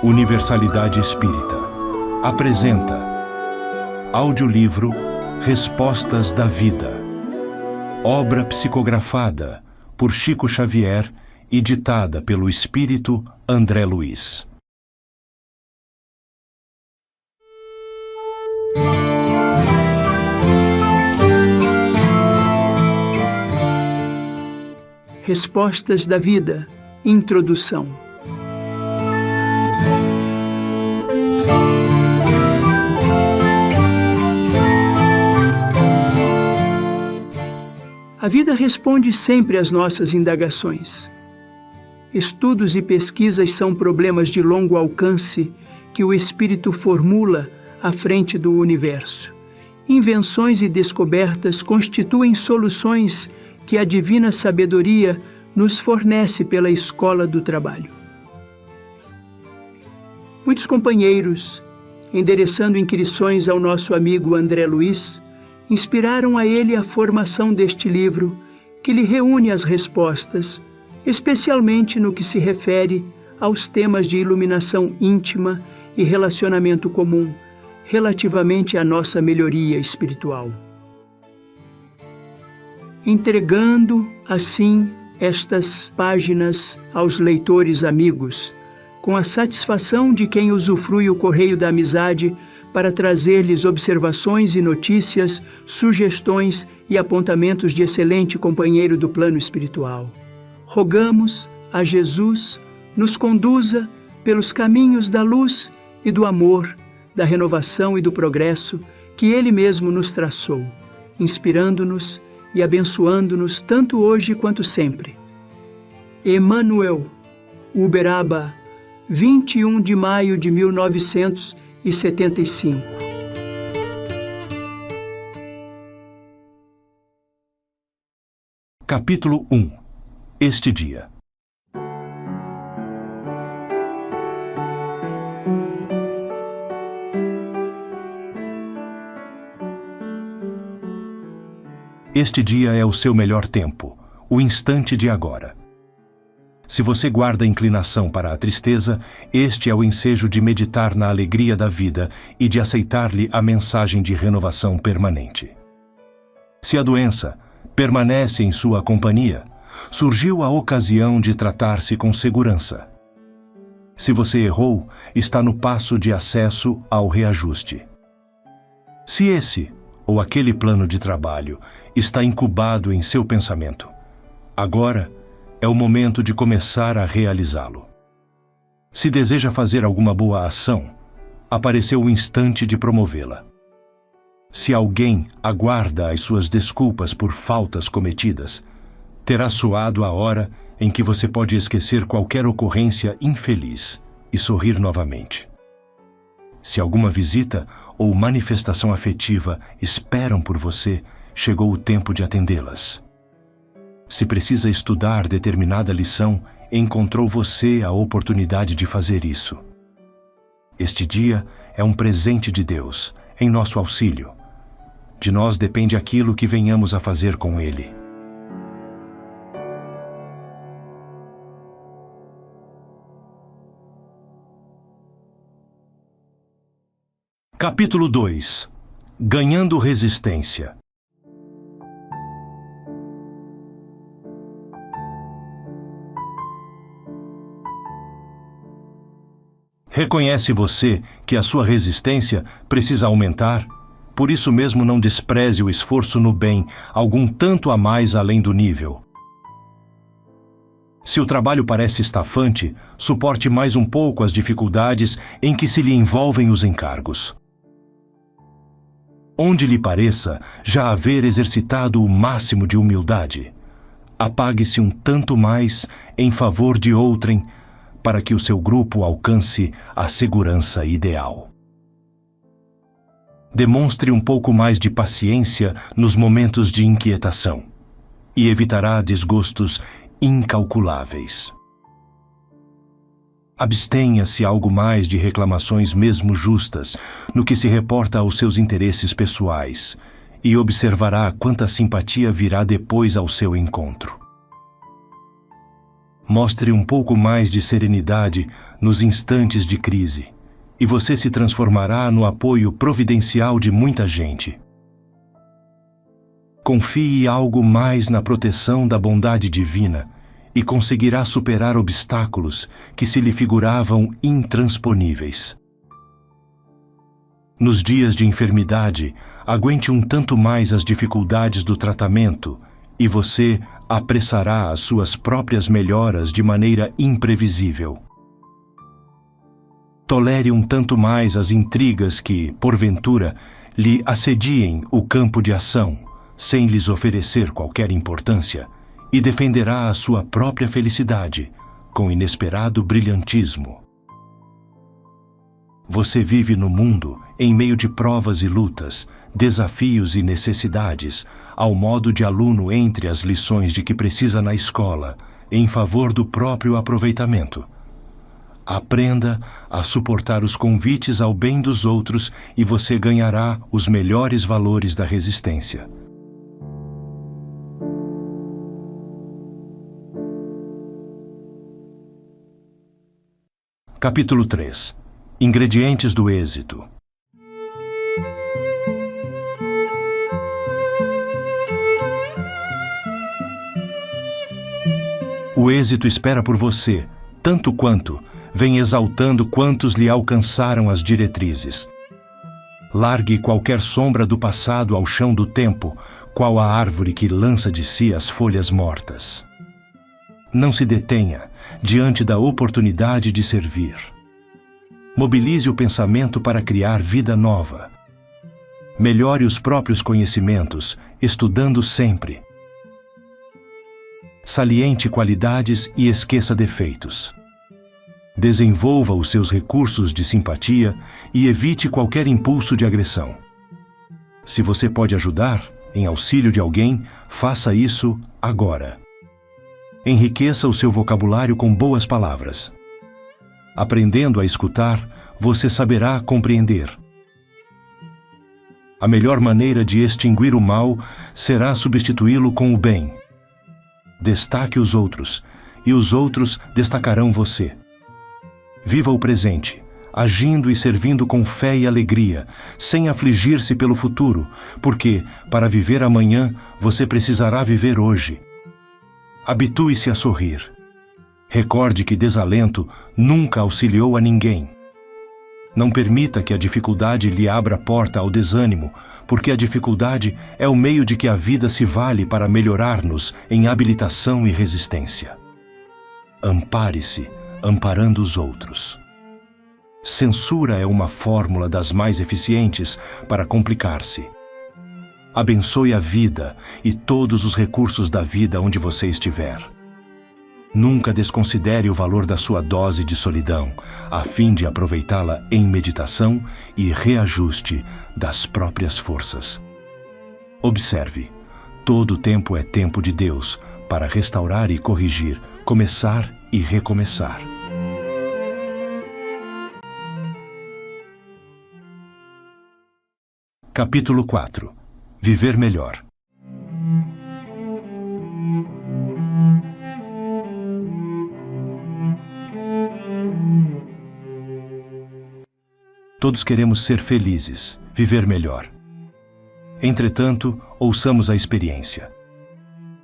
Universalidade Espírita apresenta audiolivro Respostas da Vida, obra psicografada por Chico Xavier e ditada pelo Espírito André Luiz. Respostas da Vida, Introdução. A vida responde sempre às nossas indagações. Estudos e pesquisas são problemas de longo alcance que o Espírito formula à frente do universo. Invenções e descobertas constituem soluções que a divina sabedoria nos fornece pela escola do trabalho. Muitos companheiros, endereçando inquirições ao nosso amigo André Luiz, inspiraram a ele a formação deste livro, que lhe reúne as respostas, especialmente no que se refere aos temas de iluminação íntima e relacionamento comum, relativamente à nossa melhoria espiritual. Entregando, assim, estas páginas aos leitores amigos, com a satisfação de quem usufrui o correio da amizade para trazer-lhes observações e notícias, sugestões e apontamentos de excelente companheiro do plano espiritual. Rogamos a Jesus nos conduza pelos caminhos da luz e do amor, da renovação e do progresso que Ele mesmo nos traçou, inspirando-nos e abençoando-nos tanto hoje quanto sempre. Emmanuel, Uberaba, 21 de maio de 1975. Capítulo 1. Este dia. Este dia é o seu melhor tempo, o instante de agora. Se você guarda inclinação para a tristeza, este é o ensejo de meditar na alegria da vida e de aceitar-lhe a mensagem de renovação permanente. Se a doença permanece em sua companhia, surgiu a ocasião de tratar-se com segurança. Se você errou, está no passo de acesso ao reajuste. Se esse ou aquele plano de trabalho está incubado em seu pensamento, agora é o momento de começar a realizá-lo. Se deseja fazer alguma boa ação, apareceu o instante de promovê-la. Se alguém aguarda as suas desculpas por faltas cometidas, terá soado a hora em que você pode esquecer qualquer ocorrência infeliz e sorrir novamente. Se alguma visita ou manifestação afetiva esperam por você, chegou o tempo de atendê-las. Se precisa estudar determinada lição, encontrou você a oportunidade de fazer isso. Este dia é um presente de Deus, em nosso auxílio. De nós depende aquilo que venhamos a fazer com ele. Capítulo 2. Ganhando resistência. Reconhece você que a sua resistência precisa aumentar? Por isso mesmo não despreze o esforço no bem, algum tanto a mais além do nível. Se o trabalho parece estafante, suporte mais um pouco as dificuldades em que se lhe envolvem os encargos. Onde lhe pareça já haver exercitado o máximo de humildade, apague-se um tanto mais em favor de outrem, para que o seu grupo alcance a segurança ideal. Demonstre um pouco mais de paciência nos momentos de inquietação, e evitará desgostos incalculáveis. Abstenha-se algo mais de reclamações mesmo justas no que se reporta aos seus interesses pessoais e observará quanta simpatia virá depois ao seu encontro. Mostre um pouco mais de serenidade nos instantes de crise, e você se transformará no apoio providencial de muita gente. Confie algo mais na proteção da bondade divina e conseguirá superar obstáculos que se lhe figuravam intransponíveis. Nos dias de enfermidade, aguente um tanto mais as dificuldades do tratamento e você apressará as suas próprias melhoras de maneira imprevisível. Tolere um tanto mais as intrigas que, porventura, lhe assediem o campo de ação, sem lhes oferecer qualquer importância, e defenderá a sua própria felicidade com inesperado brilhantismo. Você vive no mundo em meio de provas e lutas, desafios e necessidades, ao modo de aluno entre as lições de que precisa na escola, em favor do próprio aproveitamento. Aprenda a suportar os convites ao bem dos outros e você ganhará os melhores valores da resistência. Capítulo 3. Ingredientes do êxito. O êxito espera por você, tanto quanto vem exaltando quantos lhe alcançaram as diretrizes. Largue qualquer sombra do passado ao chão do tempo, qual a árvore que lança de si as folhas mortas. Não se detenha diante da oportunidade de servir. Mobilize o pensamento para criar vida nova. Melhore os próprios conhecimentos, estudando sempre. Saliente qualidades e esqueça defeitos. Desenvolva os seus recursos de simpatia e evite qualquer impulso de agressão. Se você pode ajudar, em auxílio de alguém, faça isso agora. Enriqueça o seu vocabulário com boas palavras. Aprendendo a escutar, você saberá compreender. A melhor maneira de extinguir o mal será substituí-lo com o bem. Destaque os outros, e os outros destacarão você. Viva o presente, agindo e servindo com fé e alegria, sem afligir-se pelo futuro, porque, para viver amanhã, você precisará viver hoje. Habitue-se a sorrir. Recorde que desalento nunca auxiliou a ninguém. Não permita que a dificuldade lhe abra porta ao desânimo, porque a dificuldade é o meio de que a vida se vale para melhorar-nos em habilitação e resistência. Ampare-se, amparando os outros. Censura é uma fórmula das mais eficientes para complicar-se. Abençoe a vida e todos os recursos da vida onde você estiver. Nunca desconsidere o valor da sua dose de solidão, a fim de aproveitá-la em meditação e reajuste das próprias forças. Observe, todo tempo é tempo de Deus para restaurar e corrigir, começar e recomeçar. Capítulo 4. Viver melhor. Todos queremos ser felizes, viver melhor. Entretanto, ouçamos a experiência.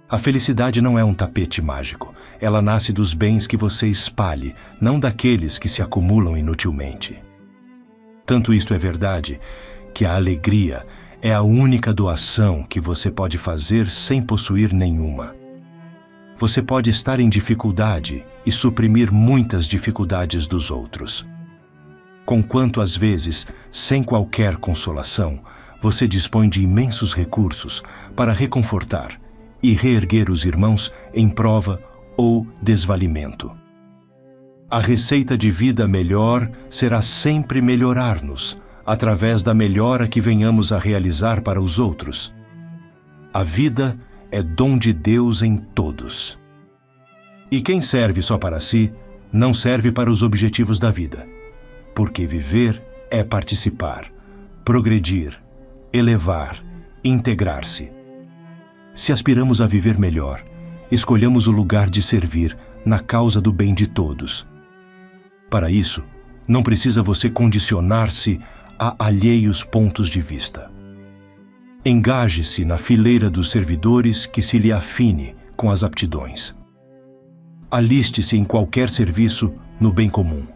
A felicidade não é um tapete mágico. Ela nasce dos bens que você espalhe, não daqueles que se acumulam inutilmente. Tanto isto é verdade, que a alegria é a única doação que você pode fazer sem possuir nenhuma. Você pode estar em dificuldade e suprimir muitas dificuldades dos outros. Conquanto às vezes, sem qualquer consolação, você dispõe de imensos recursos para reconfortar e reerguer os irmãos em prova ou desvalimento. A receita de vida melhor será sempre melhorar-nos, através da melhora que venhamos a realizar para os outros. A vida é dom de Deus em todos. E quem serve só para si, não serve para os objetivos da vida, porque viver é participar, progredir, elevar, integrar-se. Se aspiramos a viver melhor, escolhamos o lugar de servir, na causa do bem de todos. Para isso, não precisa você condicionar-se a alheios pontos de vista. Engaje-se na fileira dos servidores que se lhe afine com as aptidões. Aliste-se em qualquer serviço no bem comum.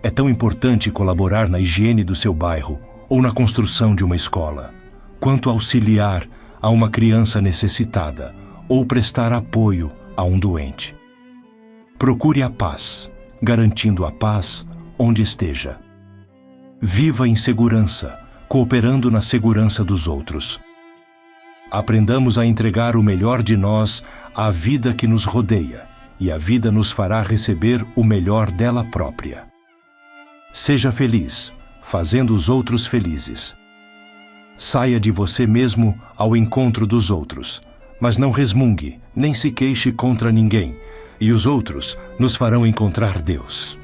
É tão importante colaborar na higiene do seu bairro ou na construção de uma escola, quanto auxiliar a uma criança necessitada ou prestar apoio a um doente. Procure a paz, garantindo a paz onde esteja. Viva em segurança, cooperando na segurança dos outros. Aprendamos a entregar o melhor de nós à vida que nos rodeia, e a vida nos fará receber o melhor dela própria. Seja feliz, fazendo os outros felizes. Saia de você mesmo ao encontro dos outros, mas não resmungue, nem se queixe contra ninguém, e os outros nos farão encontrar Deus.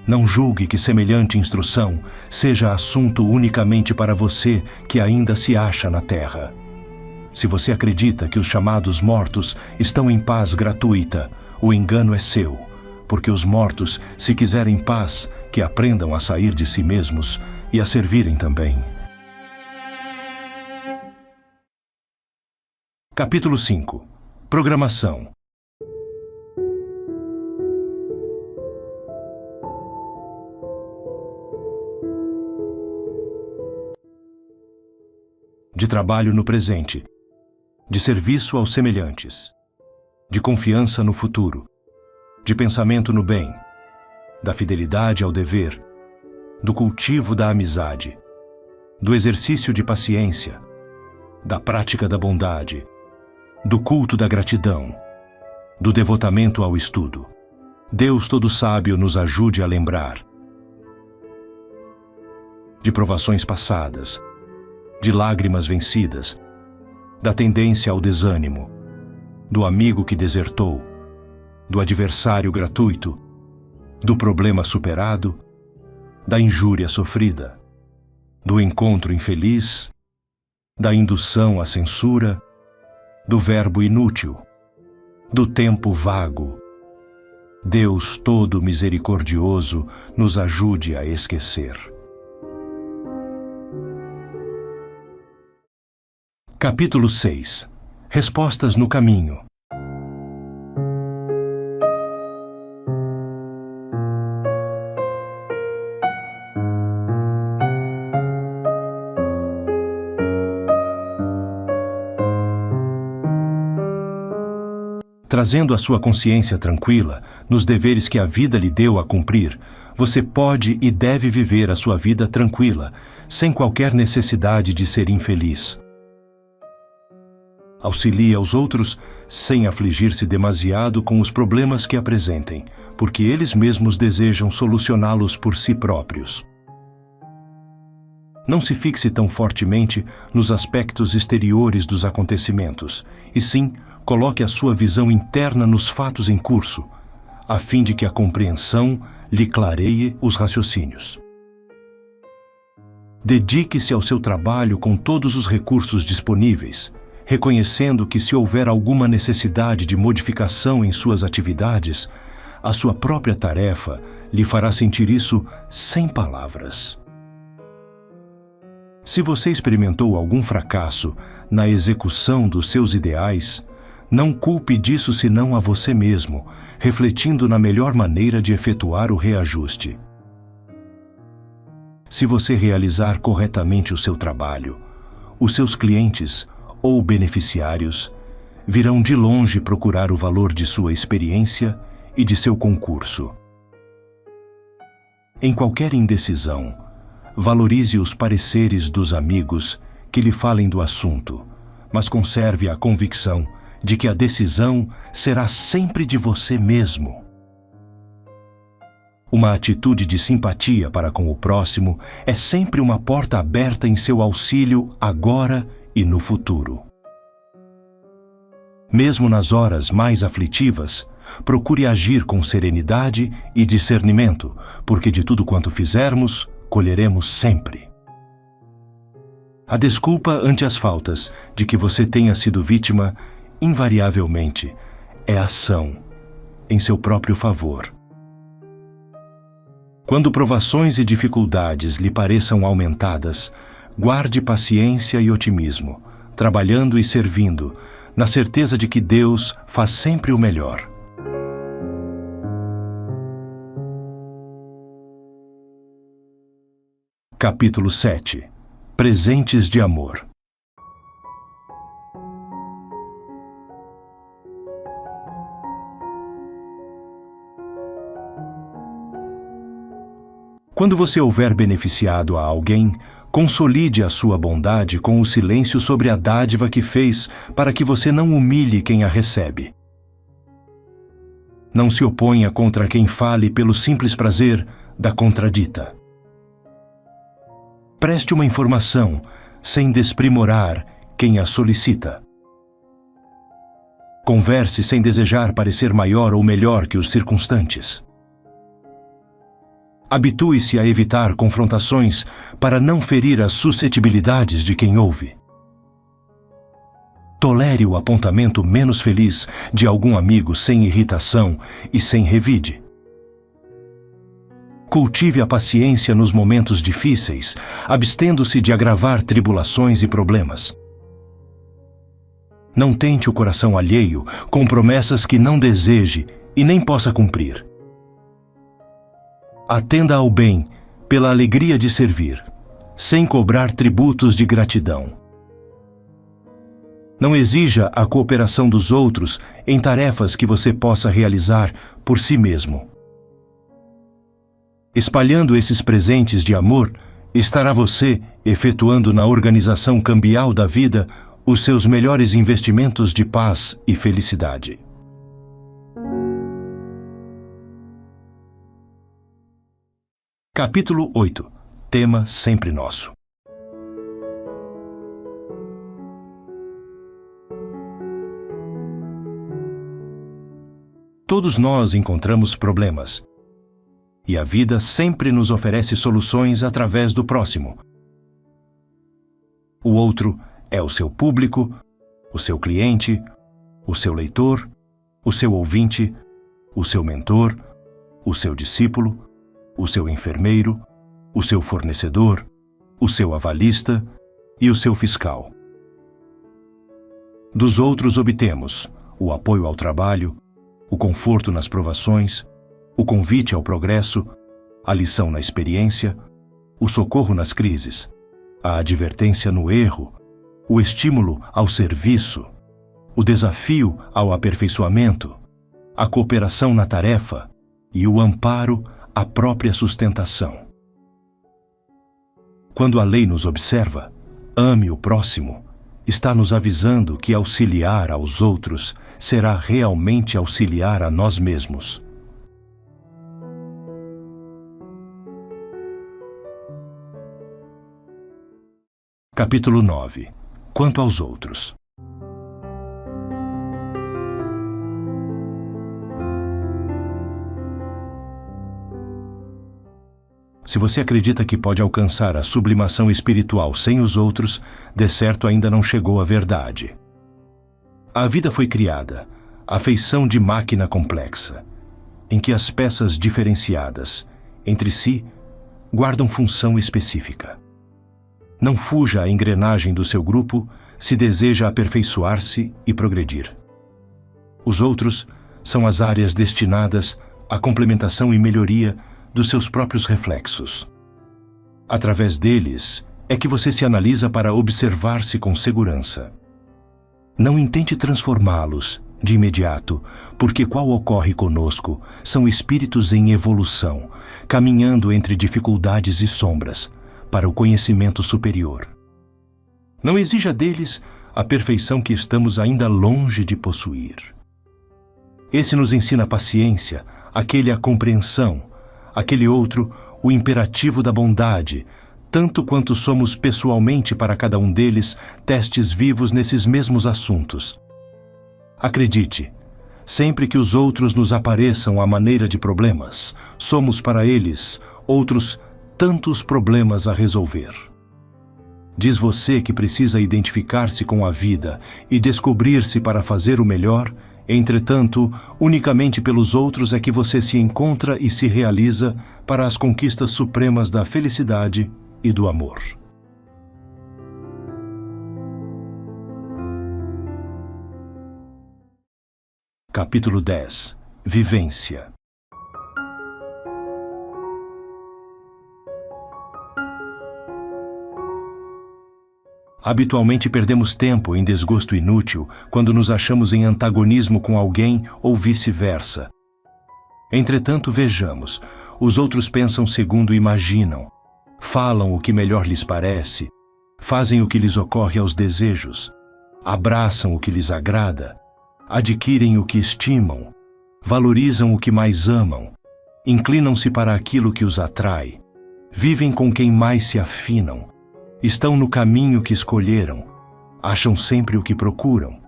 Não julgue que semelhante instrução seja assunto unicamente para você que ainda se acha na terra. Se você acredita que os chamados mortos estão em paz gratuita, o engano é seu, porque os mortos, se quiserem paz, que aprendam a sair de si mesmos e a servirem também. Capítulo 5. Programação. De trabalho no presente, de serviço aos semelhantes, de confiança no futuro, de pensamento no bem, da fidelidade ao dever, do cultivo da amizade, do exercício de paciência, da prática da bondade, do culto da gratidão, do devotamento ao estudo. Deus todo sábio nos ajude a lembrar. De provações passadas, de lágrimas vencidas, da tendência ao desânimo, do amigo que desertou, do adversário gratuito, do problema superado, da injúria sofrida, do encontro infeliz, da indução à censura, do verbo inútil, do tempo vago. Deus todo misericordioso nos ajude a esquecer. Capítulo 6. Respostas no caminho. Trazendo a sua consciência tranquila nos deveres que a vida lhe deu a cumprir, você pode e deve viver a sua vida tranquila, sem qualquer necessidade de ser infeliz. Auxilie aos outros sem afligir-se demasiado com os problemas que apresentem, porque eles mesmos desejam solucioná-los por si próprios. Não se fixe tão fortemente nos aspectos exteriores dos acontecimentos, e sim, coloque a sua visão interna nos fatos em curso, a fim de que a compreensão lhe clareie os raciocínios. Dedique-se ao seu trabalho com todos os recursos disponíveis, reconhecendo que se houver alguma necessidade de modificação em suas atividades, a sua própria tarefa lhe fará sentir isso sem palavras. Se você experimentou algum fracasso na execução dos seus ideais, não culpe disso senão a você mesmo, refletindo na melhor maneira de efetuar o reajuste. Se você realizar corretamente o seu trabalho, os seus clientes ou beneficiários virão de longe procurar o valor de sua experiência e de seu concurso. Em qualquer indecisão, valorize os pareceres dos amigos que lhe falem do assunto, mas conserve a convicção de que a decisão será sempre de você mesmo. Uma atitude de simpatia para com o próximo é sempre uma porta aberta em seu auxílio agora e no futuro. Mesmo nas horas mais aflitivas, procure agir com serenidade e discernimento, porque de tudo quanto fizermos, colheremos sempre. A desculpa ante as faltas de que você tenha sido vítima, invariavelmente, é ação, em seu próprio favor. Quando provações e dificuldades lhe pareçam aumentadas, guarde paciência e otimismo, trabalhando e servindo, na certeza de que Deus faz sempre o melhor. Capítulo 7. Presentes de amor. Quando você houver beneficiado a alguém, consolide a sua bondade com o silêncio sobre a dádiva que fez, para que você não humilhe quem a recebe. Não se oponha contra quem fale pelo simples prazer da contradita. Preste uma informação, sem desprimorar quem a solicita. Converse sem desejar parecer maior ou melhor que os circunstantes. Habitue-se a evitar confrontações para não ferir as suscetibilidades de quem ouve. Tolere o apontamento menos feliz de algum amigo sem irritação e sem revide. Cultive a paciência nos momentos difíceis, abstendo-se de agravar tribulações e problemas. Não tente o coração alheio com promessas que não deseje e nem possa cumprir. Atenda ao bem pela alegria de servir, sem cobrar tributos de gratidão. Não exija a cooperação dos outros em tarefas que você possa realizar por si mesmo. Espalhando esses presentes de amor, estará você efetuando na organização cambial da vida os seus melhores investimentos de paz e felicidade. Capítulo 8. Tema sempre nosso. Todos nós encontramos problemas. E a vida sempre nos oferece soluções através do próximo. O outro é o seu público, o seu cliente, o seu leitor, o seu ouvinte, o seu mentor, o seu discípulo, o seu enfermeiro, o seu fornecedor, o seu avalista e o seu fiscal. Dos outros obtemos o apoio ao trabalho, o conforto nas provações, o convite ao progresso, a lição na experiência, o socorro nas crises, a advertência no erro, o estímulo ao serviço, o desafio ao aperfeiçoamento, a cooperação na tarefa e o amparo à própria sustentação. Quando a lei nos observa, ame o próximo, está nos avisando que auxiliar aos outros será realmente auxiliar a nós mesmos. Capítulo 9. Quanto aos outros. Se você acredita que pode alcançar a sublimação espiritual sem os outros, de certo ainda não chegou à verdade. A vida foi criada, a feição de máquina complexa, em que as peças diferenciadas, entre si, guardam função específica. Não fuja à engrenagem do seu grupo se deseja aperfeiçoar-se e progredir. Os outros são as áreas destinadas à complementação e melhoria dos seus próprios reflexos. Através deles é que você se analisa para observar-se com segurança. Não intente transformá-los de imediato, porque qual ocorre conosco são espíritos em evolução, caminhando entre dificuldades e sombras, para o conhecimento superior. Não exija deles a perfeição que estamos ainda longe de possuir. Esse nos ensina a paciência, aquele a compreensão, aquele outro o imperativo da bondade, tanto quanto somos pessoalmente para cada um deles testes vivos nesses mesmos assuntos. Acredite, sempre que os outros nos apareçam à maneira de problemas, somos para eles outros tantos problemas a resolver. Diz você que precisa identificar-se com a vida e descobrir-se para fazer o melhor Entretanto, unicamente pelos outros é que você se encontra e se realiza para as conquistas supremas da felicidade e do amor. Capítulo 10. Vivência. Habitualmente perdemos tempo em desgosto inútil quando nos achamos em antagonismo com alguém ou vice-versa. Entretanto, vejamos, os outros pensam segundo imaginam, falam o que melhor lhes parece, fazem o que lhes ocorre aos desejos, abraçam o que lhes agrada, adquirem o que estimam, valorizam o que mais amam, inclinam-se para aquilo que os atrai, vivem com quem mais se afinam, estão no caminho que escolheram, acham sempre o que procuram.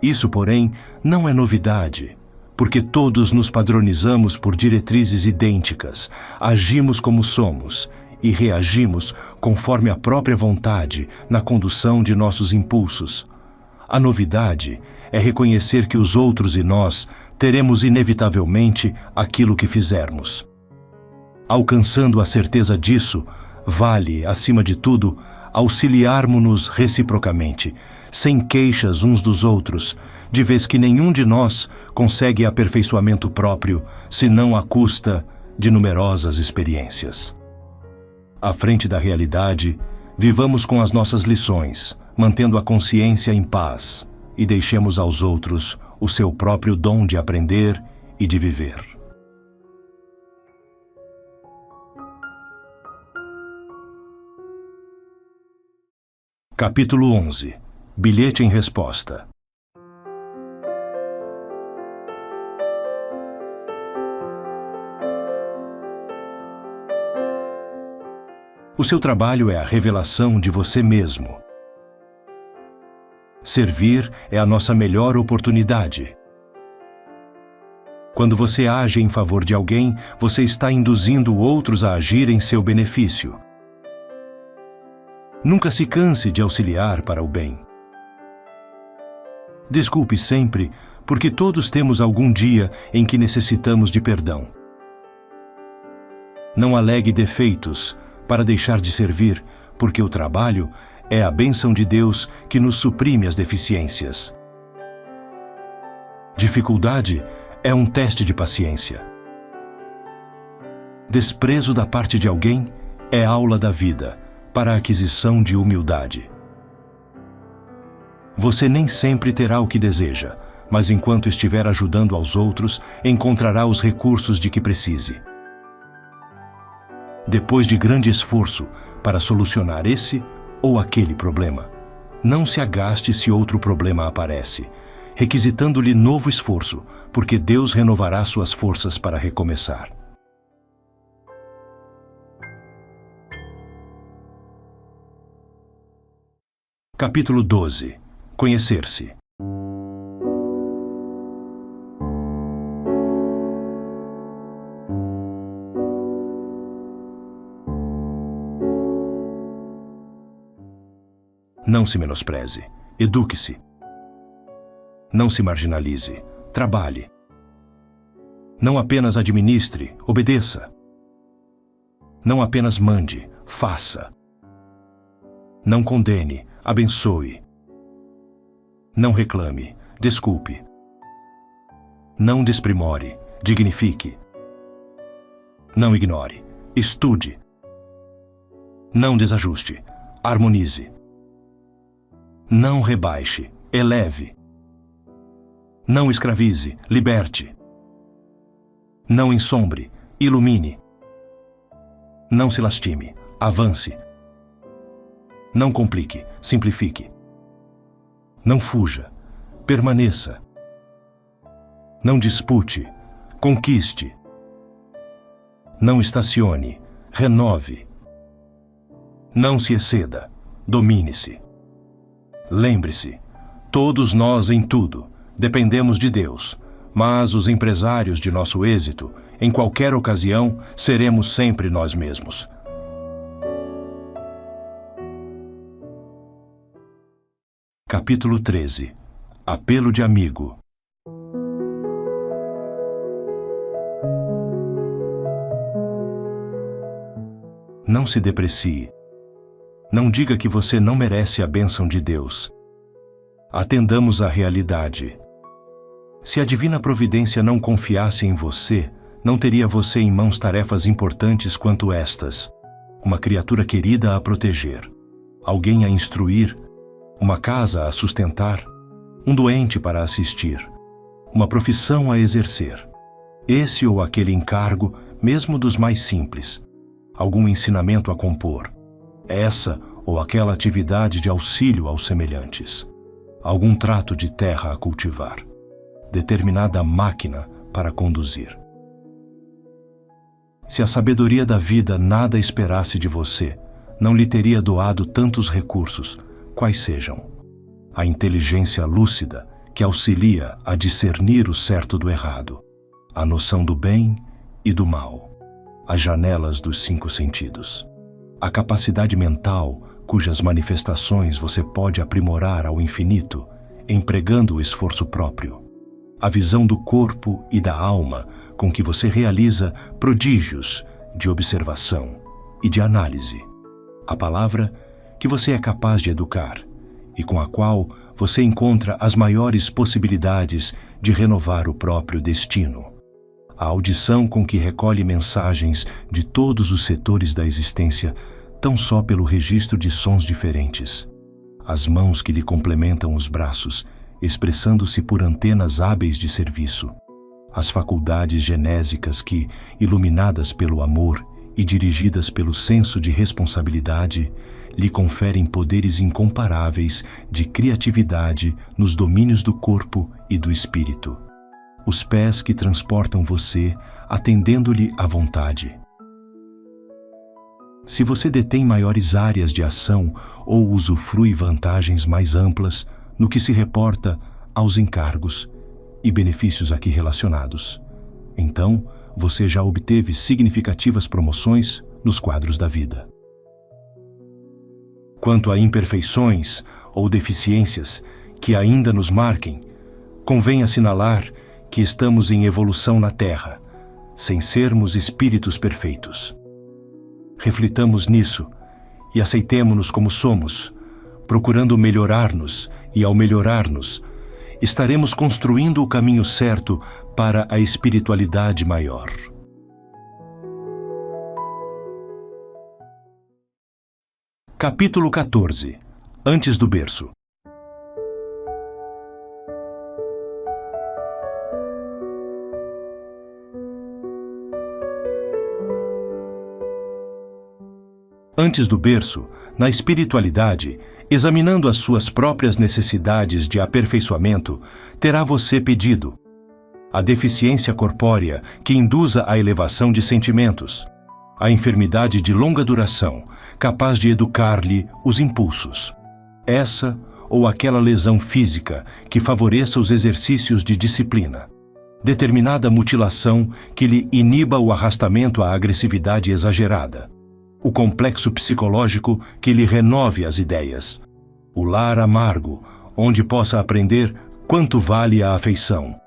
Isso, porém, não é novidade, porque todos nos padronizamos por diretrizes idênticas, agimos como somos e reagimos conforme a própria vontade na condução de nossos impulsos. A novidade é reconhecer que os outros e nós teremos inevitavelmente aquilo que fizermos. Alcançando a certeza disso, vale, acima de tudo, auxiliarmo-nos reciprocamente, sem queixas uns dos outros, de vez que nenhum de nós consegue aperfeiçoamento próprio, senão à custa de numerosas experiências. À frente da realidade, vivamos com as nossas lições, mantendo a consciência em paz, e deixemos aos outros o seu próprio dom de aprender e de viver. Capítulo 11. Bilhete em resposta. O seu trabalho é a revelação de você mesmo. Servir é a nossa melhor oportunidade. Quando você age em favor de alguém, você está induzindo outros a agir em seu benefício. Nunca se canse de auxiliar para o bem. Desculpe sempre, porque todos temos algum dia em que necessitamos de perdão. Não alegue defeitos para deixar de servir, porque o trabalho é a bênção de Deus que nos suprime as deficiências. Dificuldade é um teste de paciência. Desprezo da parte de alguém é aula da vida para a aquisição de humildade. Você nem sempre terá o que deseja, mas enquanto estiver ajudando aos outros, encontrará os recursos de que precise. Depois de grande esforço para solucionar esse ou aquele problema, não se agaste se outro problema aparece, requisitando-lhe novo esforço, porque Deus renovará suas forças para recomeçar. Capítulo 12. Conhecer-se. Não se menospreze. Eduque-se. Não se marginalize. Trabalhe. Não apenas administre, obedeça. Não apenas mande, faça. Não condene, abençoe. Não reclame, desculpe. Não desprimore, dignifique. Não ignore, estude. Não desajuste, harmonize. Não rebaixe, eleve. Não escravize, liberte. Não ensombre, ilumine. Não se lastime, avance. Não complique, simplifique. Não fuja, permaneça. Não dispute, conquiste. Não estacione, renove. Não se exceda, domine-se. Lembre-se, todos nós em tudo dependemos de Deus, mas os empresários de nosso êxito, em qualquer ocasião, seremos sempre nós mesmos. Capítulo 13. Apelo de amigo. Não se deprecie. Não diga que você não merece a bênção de Deus. Atendamos à realidade. Se a divina providência não confiasse em você, não teria você em mãos tarefas importantes quanto estas: uma criatura querida a proteger, alguém a instruir, uma casa a sustentar, um doente para assistir, uma profissão a exercer, esse ou aquele encargo, mesmo dos mais simples, algum ensinamento a compor, essa ou aquela atividade de auxílio aos semelhantes, algum trato de terra a cultivar, determinada máquina para conduzir. Se a sabedoria da vida nada esperasse de você, não lhe teria doado tantos recursos, quais sejam: a inteligência lúcida, que auxilia a discernir o certo do errado, a noção do bem e do mal, as janelas dos 5 sentidos, a capacidade mental, cujas manifestações você pode aprimorar ao infinito, empregando o esforço próprio, a visão do corpo e da alma, com que você realiza prodígios de observação e de análise, a palavra que você é capaz de educar e com a qual você encontra as maiores possibilidades de renovar o próprio destino, a audição com que recolhe mensagens de todos os setores da existência, tão só pelo registro de sons diferentes, as mãos que lhe complementam os braços, expressando-se por antenas hábeis de serviço, as faculdades genésicas que, iluminadas pelo amor e dirigidas pelo senso de responsabilidade, lhe conferem poderes incomparáveis de criatividade nos domínios do corpo e do espírito, os pés que transportam você, atendendo-lhe à vontade. Se você detém maiores áreas de ação ou usufrui vantagens mais amplas no que se reporta aos encargos e benefícios aqui relacionados, então você já obteve significativas promoções nos quadros da vida. Quanto a imperfeições ou deficiências que ainda nos marquem, convém assinalar que estamos em evolução na Terra, sem sermos espíritos perfeitos. Reflitamos nisso e aceitemo-nos como somos, procurando melhorar-nos, e ao melhorar-nos, estaremos construindo o caminho certo para a espiritualidade maior. Capítulo 14. Antes do berço. Antes do berço, na espiritualidade, examinando as suas próprias necessidades de aperfeiçoamento, terá você pedido a deficiência corpórea que induza a elevação de sentimentos, a enfermidade de longa duração, capaz de educar-lhe os impulsos, essa ou aquela lesão física que favoreça os exercícios de disciplina, determinada mutilação que lhe iniba o arrastamento à agressividade exagerada, o complexo psicológico que lhe renove as ideias, o lar amargo, onde possa aprender quanto vale a afeição,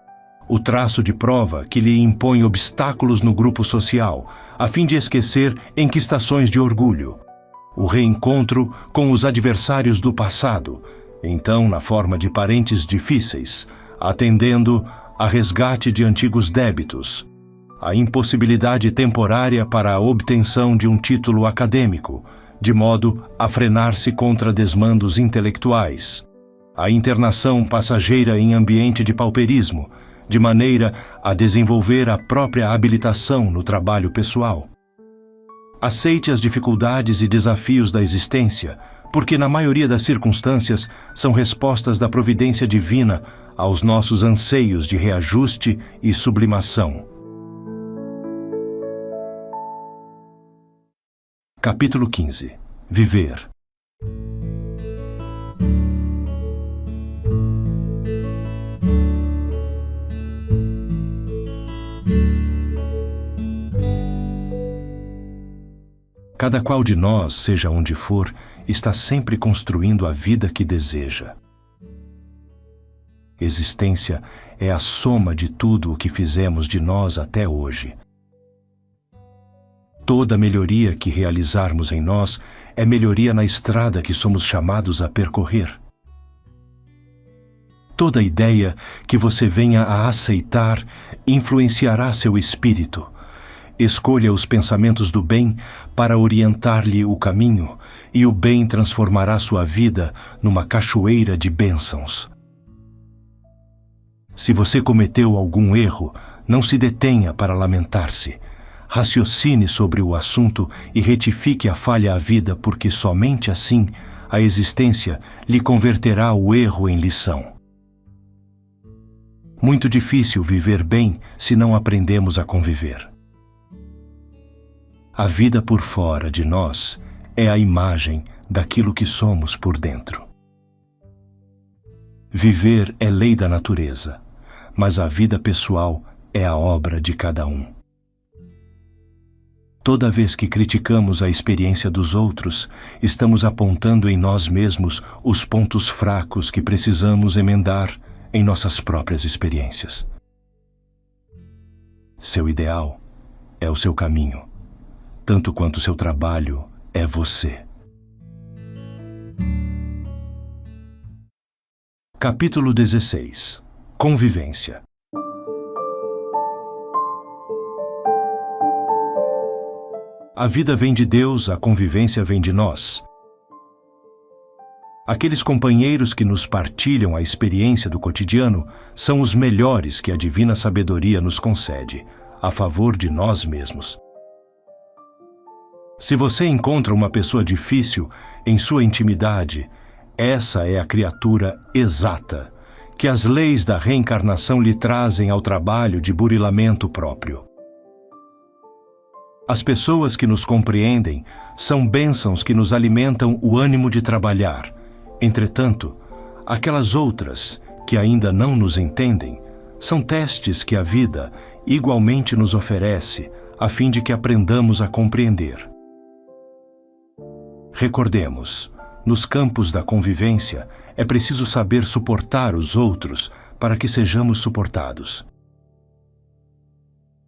o traço de prova que lhe impõe obstáculos no grupo social, a fim de esquecer enquistações de orgulho, o reencontro com os adversários do passado, então na forma de parentes difíceis, atendendo a resgate de antigos débitos, a impossibilidade temporária para a obtenção de um título acadêmico, de modo a frenar-se contra desmandos intelectuais, a internação passageira em ambiente de pauperismo, de maneira a desenvolver a própria habilitação no trabalho pessoal. Aceite as dificuldades e desafios da existência, porque na maioria das circunstâncias são respostas da providência divina aos nossos anseios de reajuste e sublimação. Capítulo 15. Viver. Cada qual de nós, seja onde for, está sempre construindo a vida que deseja. Existência é a soma de tudo o que fizemos de nós até hoje. Toda melhoria que realizarmos em nós é melhoria na estrada que somos chamados a percorrer. Toda ideia que você venha a aceitar influenciará seu espírito. Escolha os pensamentos do bem para orientar-lhe o caminho, e o bem transformará sua vida numa cachoeira de bênçãos. Se você cometeu algum erro, não se detenha para lamentar-se. Raciocine sobre o assunto e retifique a falha à vida, porque somente assim a existência lhe converterá o erro em lição. Muito difícil viver bem se não aprendemos a conviver. A vida por fora de nós é a imagem daquilo que somos por dentro. Viver é lei da natureza, mas a vida pessoal é a obra de cada um. Toda vez que criticamos a experiência dos outros, estamos apontando em nós mesmos os pontos fracos que precisamos emendar em nossas próprias experiências. Seu ideal é o seu caminho, tanto quanto seu trabalho é você. Capítulo 16. Convivência. A vida vem de Deus, a convivência vem de nós. Aqueles companheiros que nos partilham a experiência do cotidiano são os melhores que a divina sabedoria nos concede, a favor de nós mesmos. Se você encontra uma pessoa difícil em sua intimidade, essa é a criatura exata que as leis da reencarnação lhe trazem ao trabalho de burilamento próprio. As pessoas que nos compreendem são bênçãos que nos alimentam o ânimo de trabalhar. Entretanto, aquelas outras que ainda não nos entendem são testes que a vida igualmente nos oferece a fim de que aprendamos a compreender. Recordemos, nos campos da convivência é preciso saber suportar os outros para que sejamos suportados.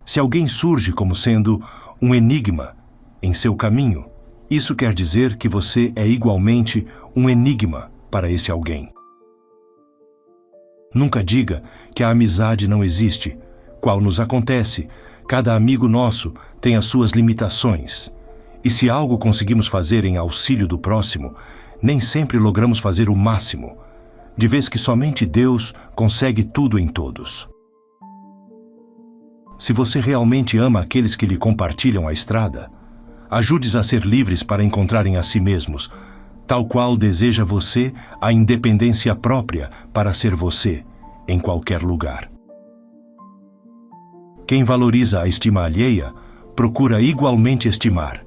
Se alguém surge como sendo um enigma em seu caminho, isso quer dizer que você é igualmente um enigma para esse alguém. Nunca diga que a amizade não existe. Qual nos acontece, cada amigo nosso tem as suas limitações. E se algo conseguimos fazer em auxílio do próximo, nem sempre logramos fazer o máximo, de vez que somente Deus consegue tudo em todos. Se você realmente ama aqueles que lhe compartilham a estrada, ajude-os a ser livres para encontrarem a si mesmos, tal qual deseja você a independência própria para ser você, em qualquer lugar. Quem valoriza a estima alheia, procura igualmente estimar.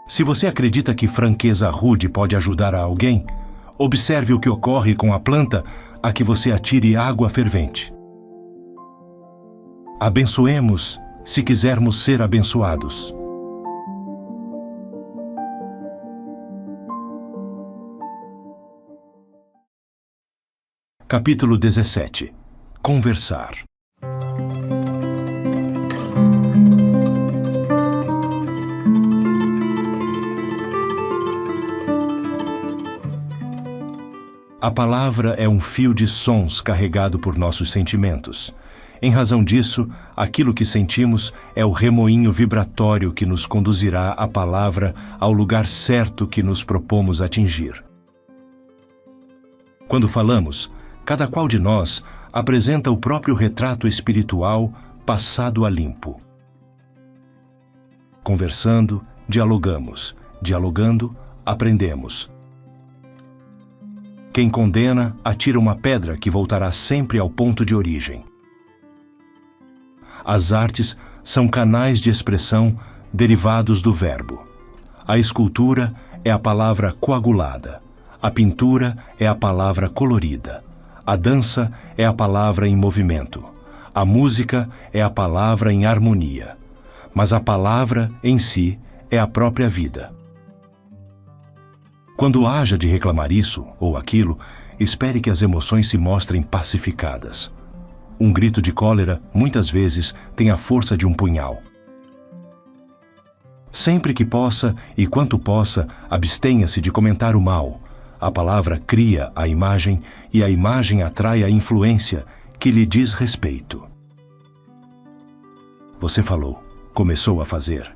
Se você acredita que franqueza rude pode ajudar a alguém, observe o que ocorre com a planta a que você atire água fervente. Abençoemos se quisermos ser abençoados. Capítulo 17. Conversar. A palavra é um fio de sons carregado por nossos sentimentos. Em razão disso, aquilo que sentimos é o remoinho vibratório que nos conduzirá a palavra ao lugar certo que nos propomos atingir. Quando falamos, cada qual de nós apresenta o próprio retrato espiritual passado a limpo. Conversando, dialogamos. Dialogando, aprendemos. Quem condena, atira uma pedra que voltará sempre ao ponto de origem. As artes são canais de expressão derivados do verbo. A escultura é a palavra coagulada. A pintura é a palavra colorida. A dança é a palavra em movimento. A música é a palavra em harmonia. Mas a palavra, em si, é a própria vida. Quando haja de reclamar isso ou aquilo, espere que as emoções se mostrem pacificadas. Um grito de cólera, muitas vezes, tem a força de um punhal. Sempre que possa e quanto possa, abstenha-se de comentar o mal. A palavra cria a imagem e a imagem atrai a influência que lhe diz respeito. Você falou, começou a fazer.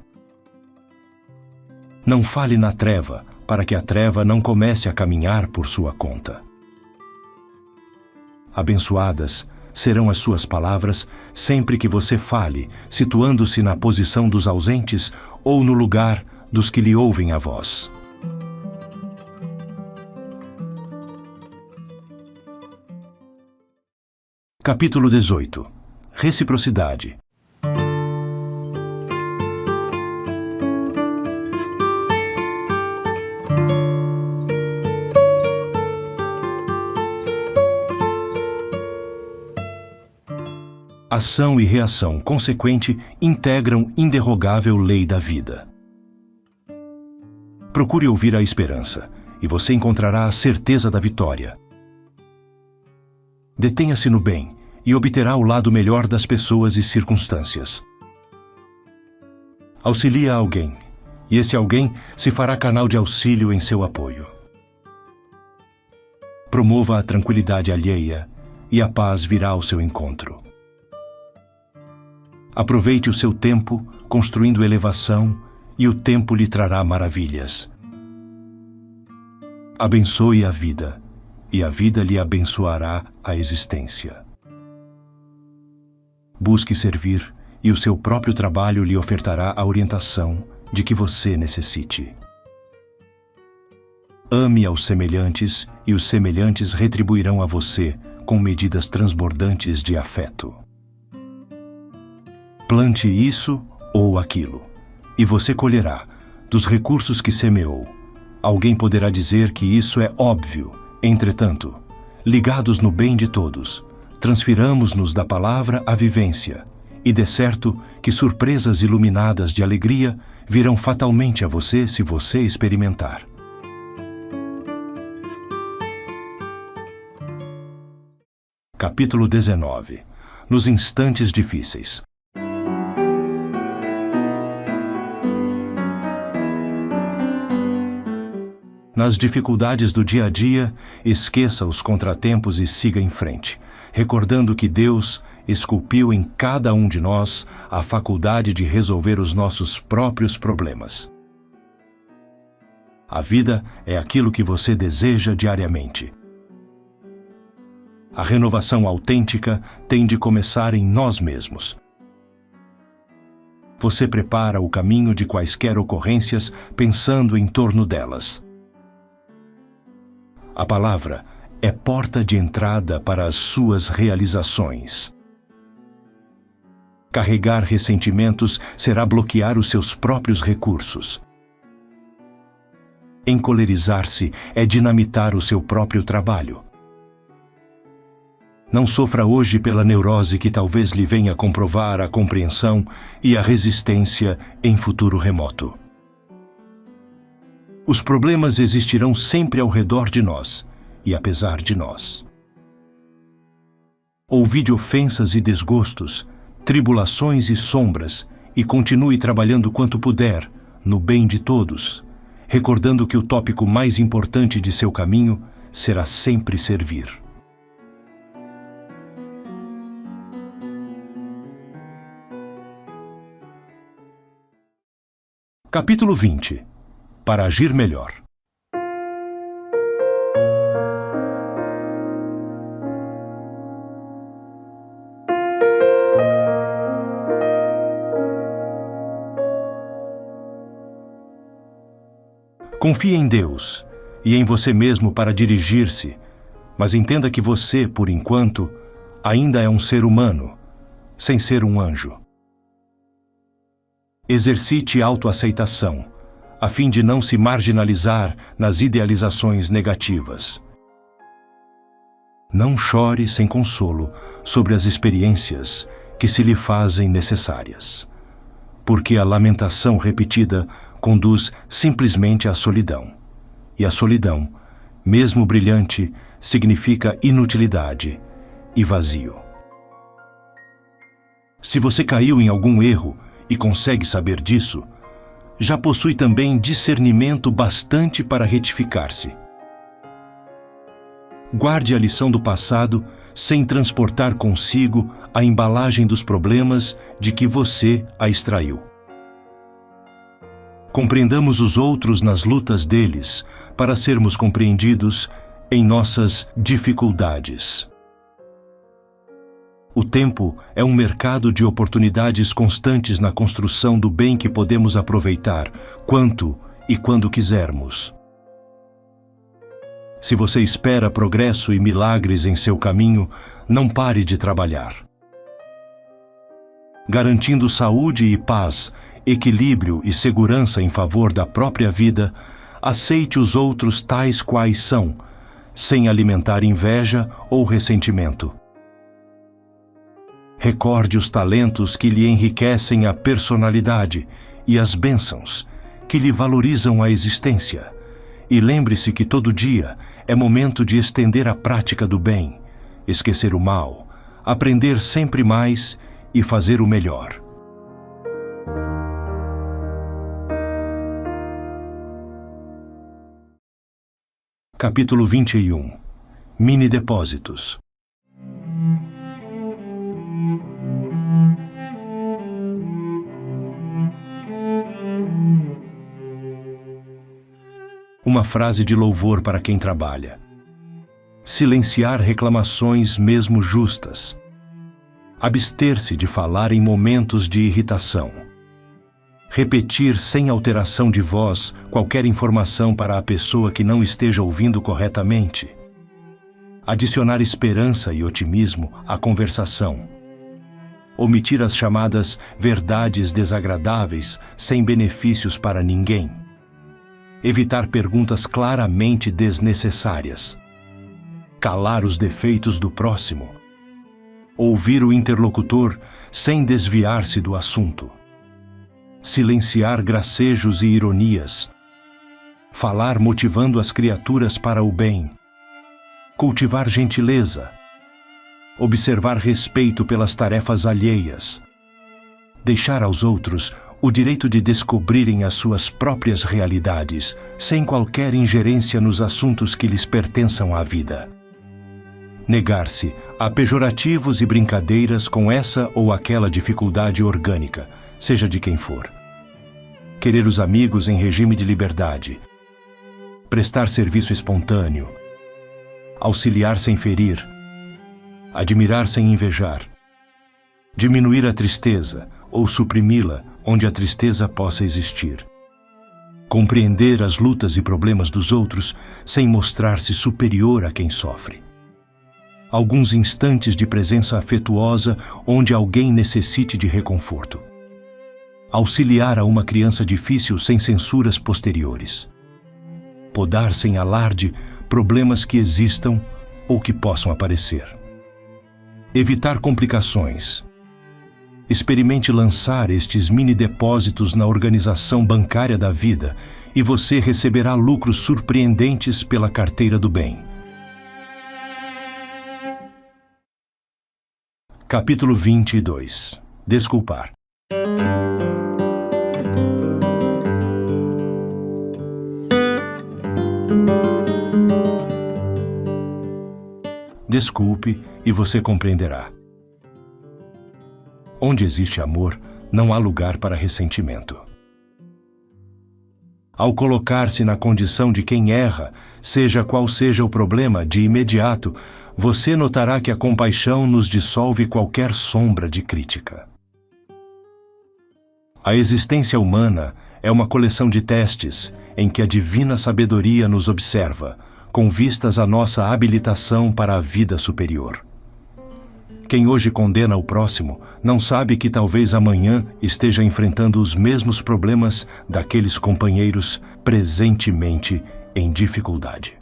Não fale na treva, para que a treva não comece a caminhar por sua conta. Abençoadas serão as suas palavras sempre que você fale, situando-se na posição dos ausentes ou no lugar dos que lhe ouvem a voz. Capítulo 18. Reciprocidade. Ação e reação consequente integram inderrogável lei da vida. Procure ouvir a esperança, e você encontrará a certeza da vitória. Detenha-se no bem, e obterá o lado melhor das pessoas e circunstâncias. Auxilie a alguém, e esse alguém se fará canal de auxílio em seu apoio. Promova a tranquilidade alheia, e a paz virá ao seu encontro. Aproveite o seu tempo, construindo elevação, e o tempo lhe trará maravilhas. Abençoe a vida, e a vida lhe abençoará a existência. Busque servir, e o seu próprio trabalho lhe ofertará a orientação de que você necessite. Ame aos semelhantes, e os semelhantes retribuirão a você com medidas transbordantes de afeto. Plante isso ou aquilo, e você colherá, dos recursos que semeou. Alguém poderá dizer que isso é óbvio. Entretanto, ligados no bem de todos, transfiramos-nos da palavra à vivência, e de certo que surpresas iluminadas de alegria virão fatalmente a você se você experimentar. Capítulo 19. Nos instantes difíceis. Nas dificuldades do dia a dia, esqueça os contratempos e siga em frente, recordando que Deus esculpiu em cada um de nós a faculdade de resolver os nossos próprios problemas. A vida é aquilo que você deseja diariamente. A renovação autêntica tem de começar em nós mesmos. Você prepara o caminho de quaisquer ocorrências pensando em torno delas. A palavra é porta de entrada para as suas realizações. Carregar ressentimentos será bloquear os seus próprios recursos. Encolerizar-se é dinamitar o seu próprio trabalho. Não sofra hoje pela neurose que talvez lhe venha comprovar a compreensão e a resistência em futuro remoto. Os problemas existirão sempre ao redor de nós e apesar de nós. Ouvi de ofensas e desgostos, tribulações e sombras, e continue trabalhando quanto puder, no bem de todos, recordando que o tópico mais importante de seu caminho será sempre servir. Capítulo 20. Para agir melhor. Confie em Deus e em você mesmo para dirigir-se, mas entenda que você, por enquanto, ainda é um ser humano, sem ser um anjo. Exercite autoaceitação, a fim de não se marginalizar nas idealizações negativas. Não chore sem consolo sobre as experiências que se lhe fazem necessárias, porque a lamentação repetida conduz simplesmente à solidão, e a solidão, mesmo brilhante, significa inutilidade e vazio. Se você caiu em algum erro e consegue saber disso, já possui também discernimento bastante para retificar-se. Guarde a lição do passado sem transportar consigo a embalagem dos problemas de que você a extraiu. Compreendamos os outros nas lutas deles para sermos compreendidos em nossas dificuldades. O tempo é um mercado de oportunidades constantes na construção do bem que podemos aproveitar quanto e quando quisermos. Se você espera progresso e milagres em seu caminho, não pare de trabalhar. Garantindo saúde e paz, equilíbrio e segurança em favor da própria vida, aceite os outros tais quais são, sem alimentar inveja ou ressentimento. Recorde os talentos que lhe enriquecem a personalidade e as bênçãos que lhe valorizam a existência. E lembre-se que todo dia é momento de estender a prática do bem, esquecer o mal, aprender sempre mais e fazer o melhor. Capítulo 21. Mini-depósitos. Uma frase de louvor para quem trabalha. Silenciar reclamações mesmo justas. Abster-se de falar em momentos de irritação. Repetir sem alteração de voz qualquer informação para a pessoa que não esteja ouvindo corretamente. Adicionar esperança e otimismo à conversação. Omitir as chamadas verdades desagradáveis sem benefícios para ninguém. Evitar perguntas claramente desnecessárias. Calar os defeitos do próximo. Ouvir o interlocutor sem desviar-se do assunto. Silenciar gracejos e ironias. Falar motivando as criaturas para o bem. Cultivar gentileza. Observar respeito pelas tarefas alheias. Deixar aos outros o direito de descobrirem as suas próprias realidades, sem qualquer ingerência nos assuntos que lhes pertençam à vida. Negar-se a pejorativos e brincadeiras com essa ou aquela dificuldade orgânica, seja de quem for. Querer os amigos em regime de liberdade. Prestar serviço espontâneo. Auxiliar sem ferir. Admirar sem invejar. Diminuir a tristeza ou suprimi-la onde a tristeza possa existir. Compreender as lutas e problemas dos outros sem mostrar-se superior a quem sofre. Alguns instantes de presença afetuosa onde alguém necessite de reconforto. Auxiliar a uma criança difícil sem censuras posteriores. Podar sem alarde problemas que existam ou que possam aparecer. Evitar complicações. Experimente lançar estes mini-depósitos na organização bancária da vida e você receberá lucros surpreendentes pela carteira do bem. Capítulo 22. Desculpar. Desculpe e você compreenderá. Onde existe amor, não há lugar para ressentimento. Ao colocar-se na condição de quem erra, seja qual seja o problema, de imediato, você notará que a compaixão nos dissolve qualquer sombra de crítica. A existência humana é uma coleção de testes em que a divina sabedoria nos observa, com vistas à nossa habilitação para a vida superior. Quem hoje condena o próximo não sabe que talvez amanhã esteja enfrentando os mesmos problemas daqueles companheiros presentemente em dificuldade.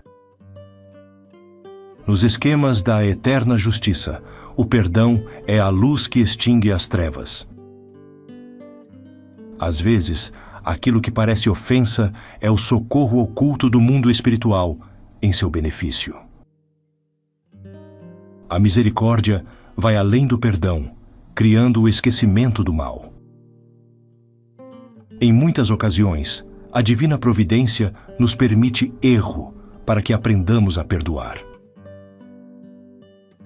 Nos esquemas da eterna justiça, o perdão é a luz que extingue as trevas. Às vezes, aquilo que parece ofensa é o socorro oculto do mundo espiritual em seu benefício. A misericórdia vai além do perdão, criando o esquecimento do mal. Em muitas ocasiões, a divina providência nos permite erro para que aprendamos a perdoar.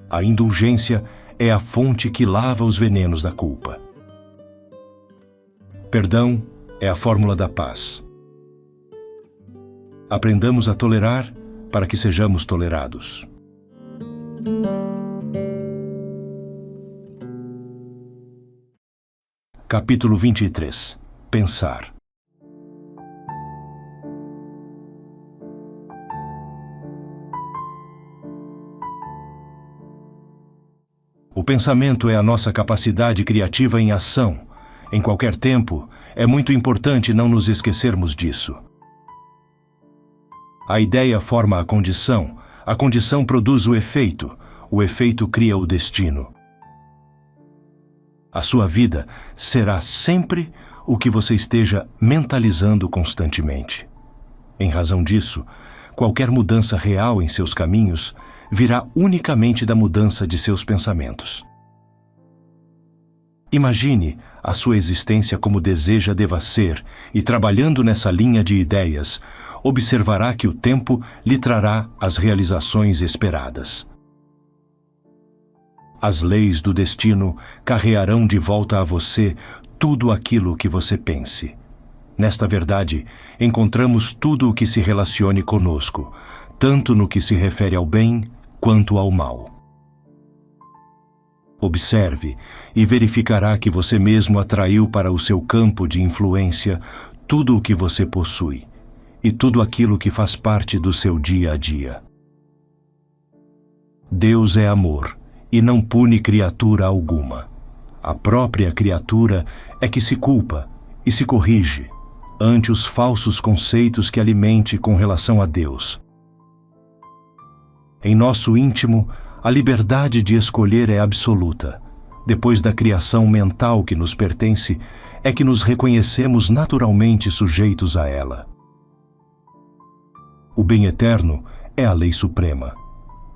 A indulgência é a fonte que lava os venenos da culpa. Perdão é a fórmula da paz. Aprendamos a tolerar para que sejamos tolerados. Capítulo 23. Pensar. O pensamento é a nossa capacidade criativa em ação. Em qualquer tempo, é muito importante não nos esquecermos disso. A ideia forma a condição produz o efeito cria o destino. A sua vida será sempre o que você esteja mentalizando constantemente. Em razão disso, qualquer mudança real em seus caminhos virá unicamente da mudança de seus pensamentos. Imagine a sua existência como deseja deva ser e, trabalhando nessa linha de ideias, observará que o tempo lhe trará as realizações esperadas. As leis do destino carrearão de volta a você tudo aquilo que você pense. Nesta verdade, encontramos tudo o que se relacione conosco, tanto no que se refere ao bem quanto ao mal. Observe e verificará que você mesmo atraiu para o seu campo de influência tudo o que você possui e tudo aquilo que faz parte do seu dia a dia. Deus é amor e não pune criatura alguma. A própria criatura é que se culpa e se corrige ante os falsos conceitos que alimente com relação a Deus. Em nosso íntimo, a liberdade de escolher é absoluta. Depois da criação mental que nos pertence, é que nos reconhecemos naturalmente sujeitos a ela. O bem eterno é a lei suprema.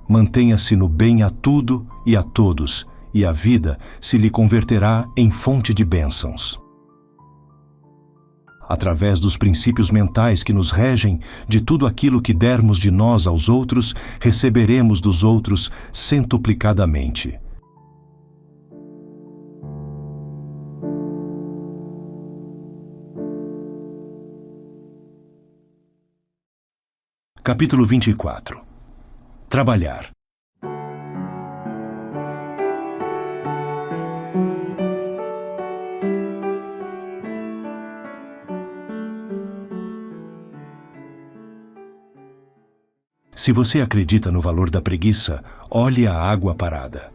Mantenha-se no bem a tudo e a todos, e a vida se lhe converterá em fonte de bênçãos. Através dos princípios mentais que nos regem, de tudo aquilo que dermos de nós aos outros, receberemos dos outros centuplicadamente. Capítulo 24. Trabalhar. Se você acredita no valor da preguiça, olhe a água parada.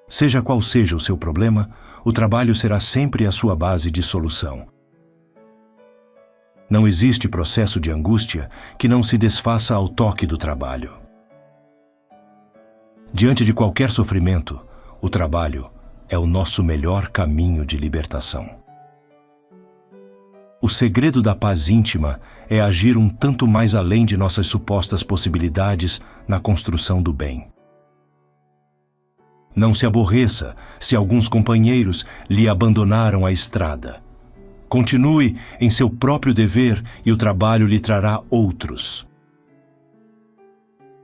Seja qual seja o seu problema, o trabalho será sempre a sua base de solução. Não existe processo de angústia que não se desfaça ao toque do trabalho. Diante de qualquer sofrimento, o trabalho é o nosso melhor caminho de libertação. O segredo da paz íntima é agir um tanto mais além de nossas supostas possibilidades na construção do bem. Não se aborreça se alguns companheiros lhe abandonaram a estrada. Continue em seu próprio dever e o trabalho lhe trará outros.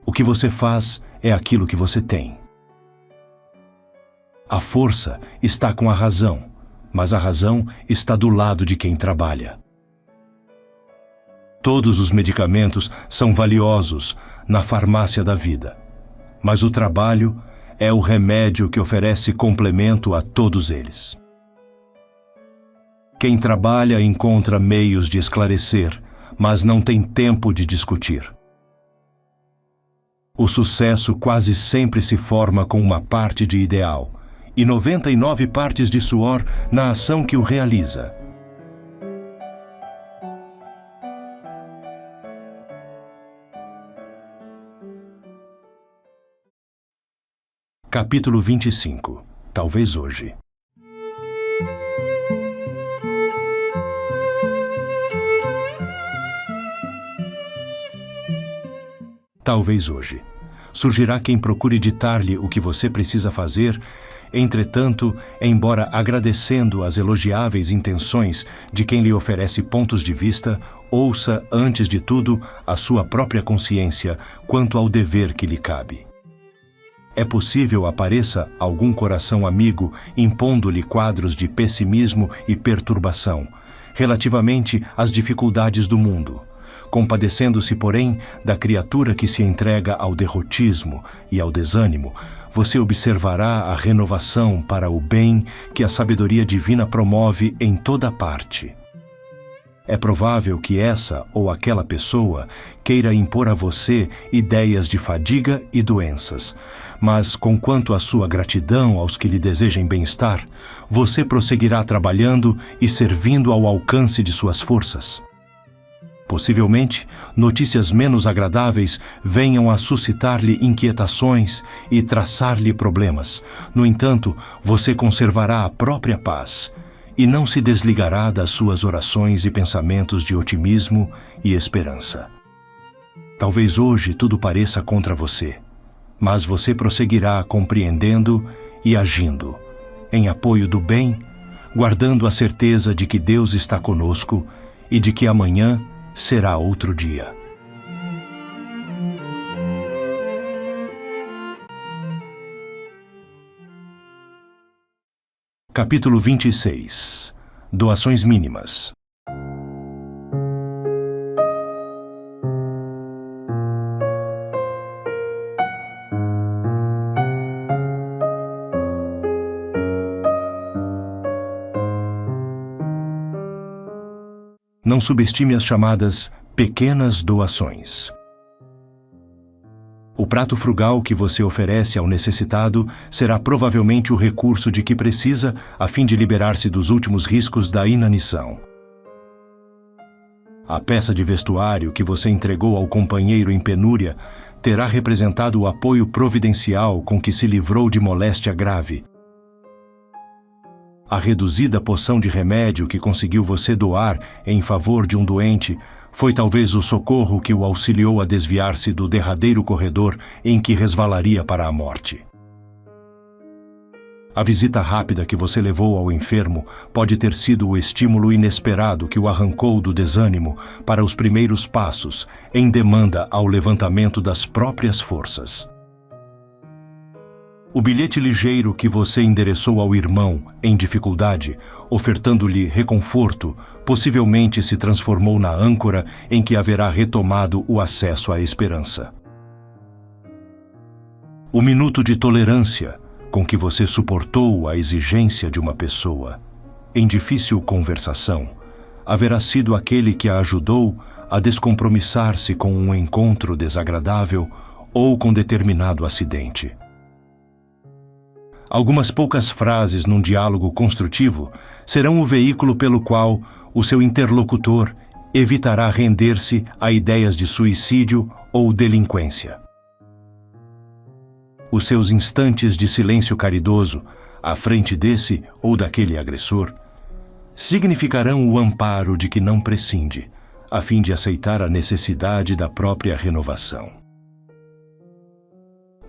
O que você faz é aquilo que você tem. A força está com a razão, mas a razão está do lado de quem trabalha. Todos os medicamentos são valiosos na farmácia da vida, mas o trabalho é o remédio que oferece complemento a todos eles. Quem trabalha encontra meios de esclarecer, mas não tem tempo de discutir. O sucesso quase sempre se forma com uma parte de ideal e 99 partes de suor na ação que o realiza. Capítulo 25. Talvez hoje. Talvez hoje. Surgirá quem procure ditar-lhe o que você precisa fazer Entretanto, embora agradecendo as elogiáveis intenções de quem lhe oferece pontos de vista, ouça, antes de tudo, a sua própria consciência quanto ao dever que lhe cabe. É possível apareça algum coração amigo impondo-lhe quadros de pessimismo e perturbação relativamente às dificuldades do mundo, compadecendo-se, porém, da criatura que se entrega ao derrotismo e ao desânimo. Você observará a renovação para o bem que a sabedoria divina promove em toda parte. É provável que essa ou aquela pessoa queira impor a você ideias de fadiga e doenças, mas, conquanto a sua gratidão aos que lhe desejem bem-estar, você prosseguirá trabalhando e servindo ao alcance de suas forças. Possivelmente, notícias menos agradáveis venham a suscitar-lhe inquietações e traçar-lhe problemas. No entanto, você conservará a própria paz e não se desligará das suas orações e pensamentos de otimismo e esperança. Talvez hoje tudo pareça contra você, mas você prosseguirá compreendendo e agindo, em apoio do bem, guardando a certeza de que Deus está conosco e de que amanhã será outro dia. Capítulo 26. Doações mínimas. Não subestime as chamadas pequenas doações. O prato frugal que você oferece ao necessitado será provavelmente o recurso de que precisa a fim de liberar-se dos últimos riscos da inanição. A peça de vestuário que você entregou ao companheiro em penúria terá representado o apoio providencial com que se livrou de moléstia grave. A reduzida poção de remédio que conseguiu você doar em favor de um doente foi talvez o socorro que o auxiliou a desviar-se do derradeiro corredor em que resvalaria para a morte. A visita rápida que você levou ao enfermo pode ter sido o estímulo inesperado que o arrancou do desânimo para os primeiros passos em demanda ao levantamento das próprias forças. O bilhete ligeiro que você endereçou ao irmão em dificuldade, ofertando-lhe reconforto, possivelmente se transformou na âncora em que haverá retomado o acesso à esperança. O minuto de tolerância com que você suportou a exigência de uma pessoa, em difícil conversação, haverá sido aquele que a ajudou a descompromissar-se com um encontro desagradável ou com determinado acidente. Algumas poucas frases num diálogo construtivo serão o veículo pelo qual o seu interlocutor evitará render-se a ideias de suicídio ou delinquência. Os seus instantes de silêncio caridoso, à frente desse ou daquele agressor, significarão o amparo de que não prescinde, a fim de aceitar a necessidade da própria renovação.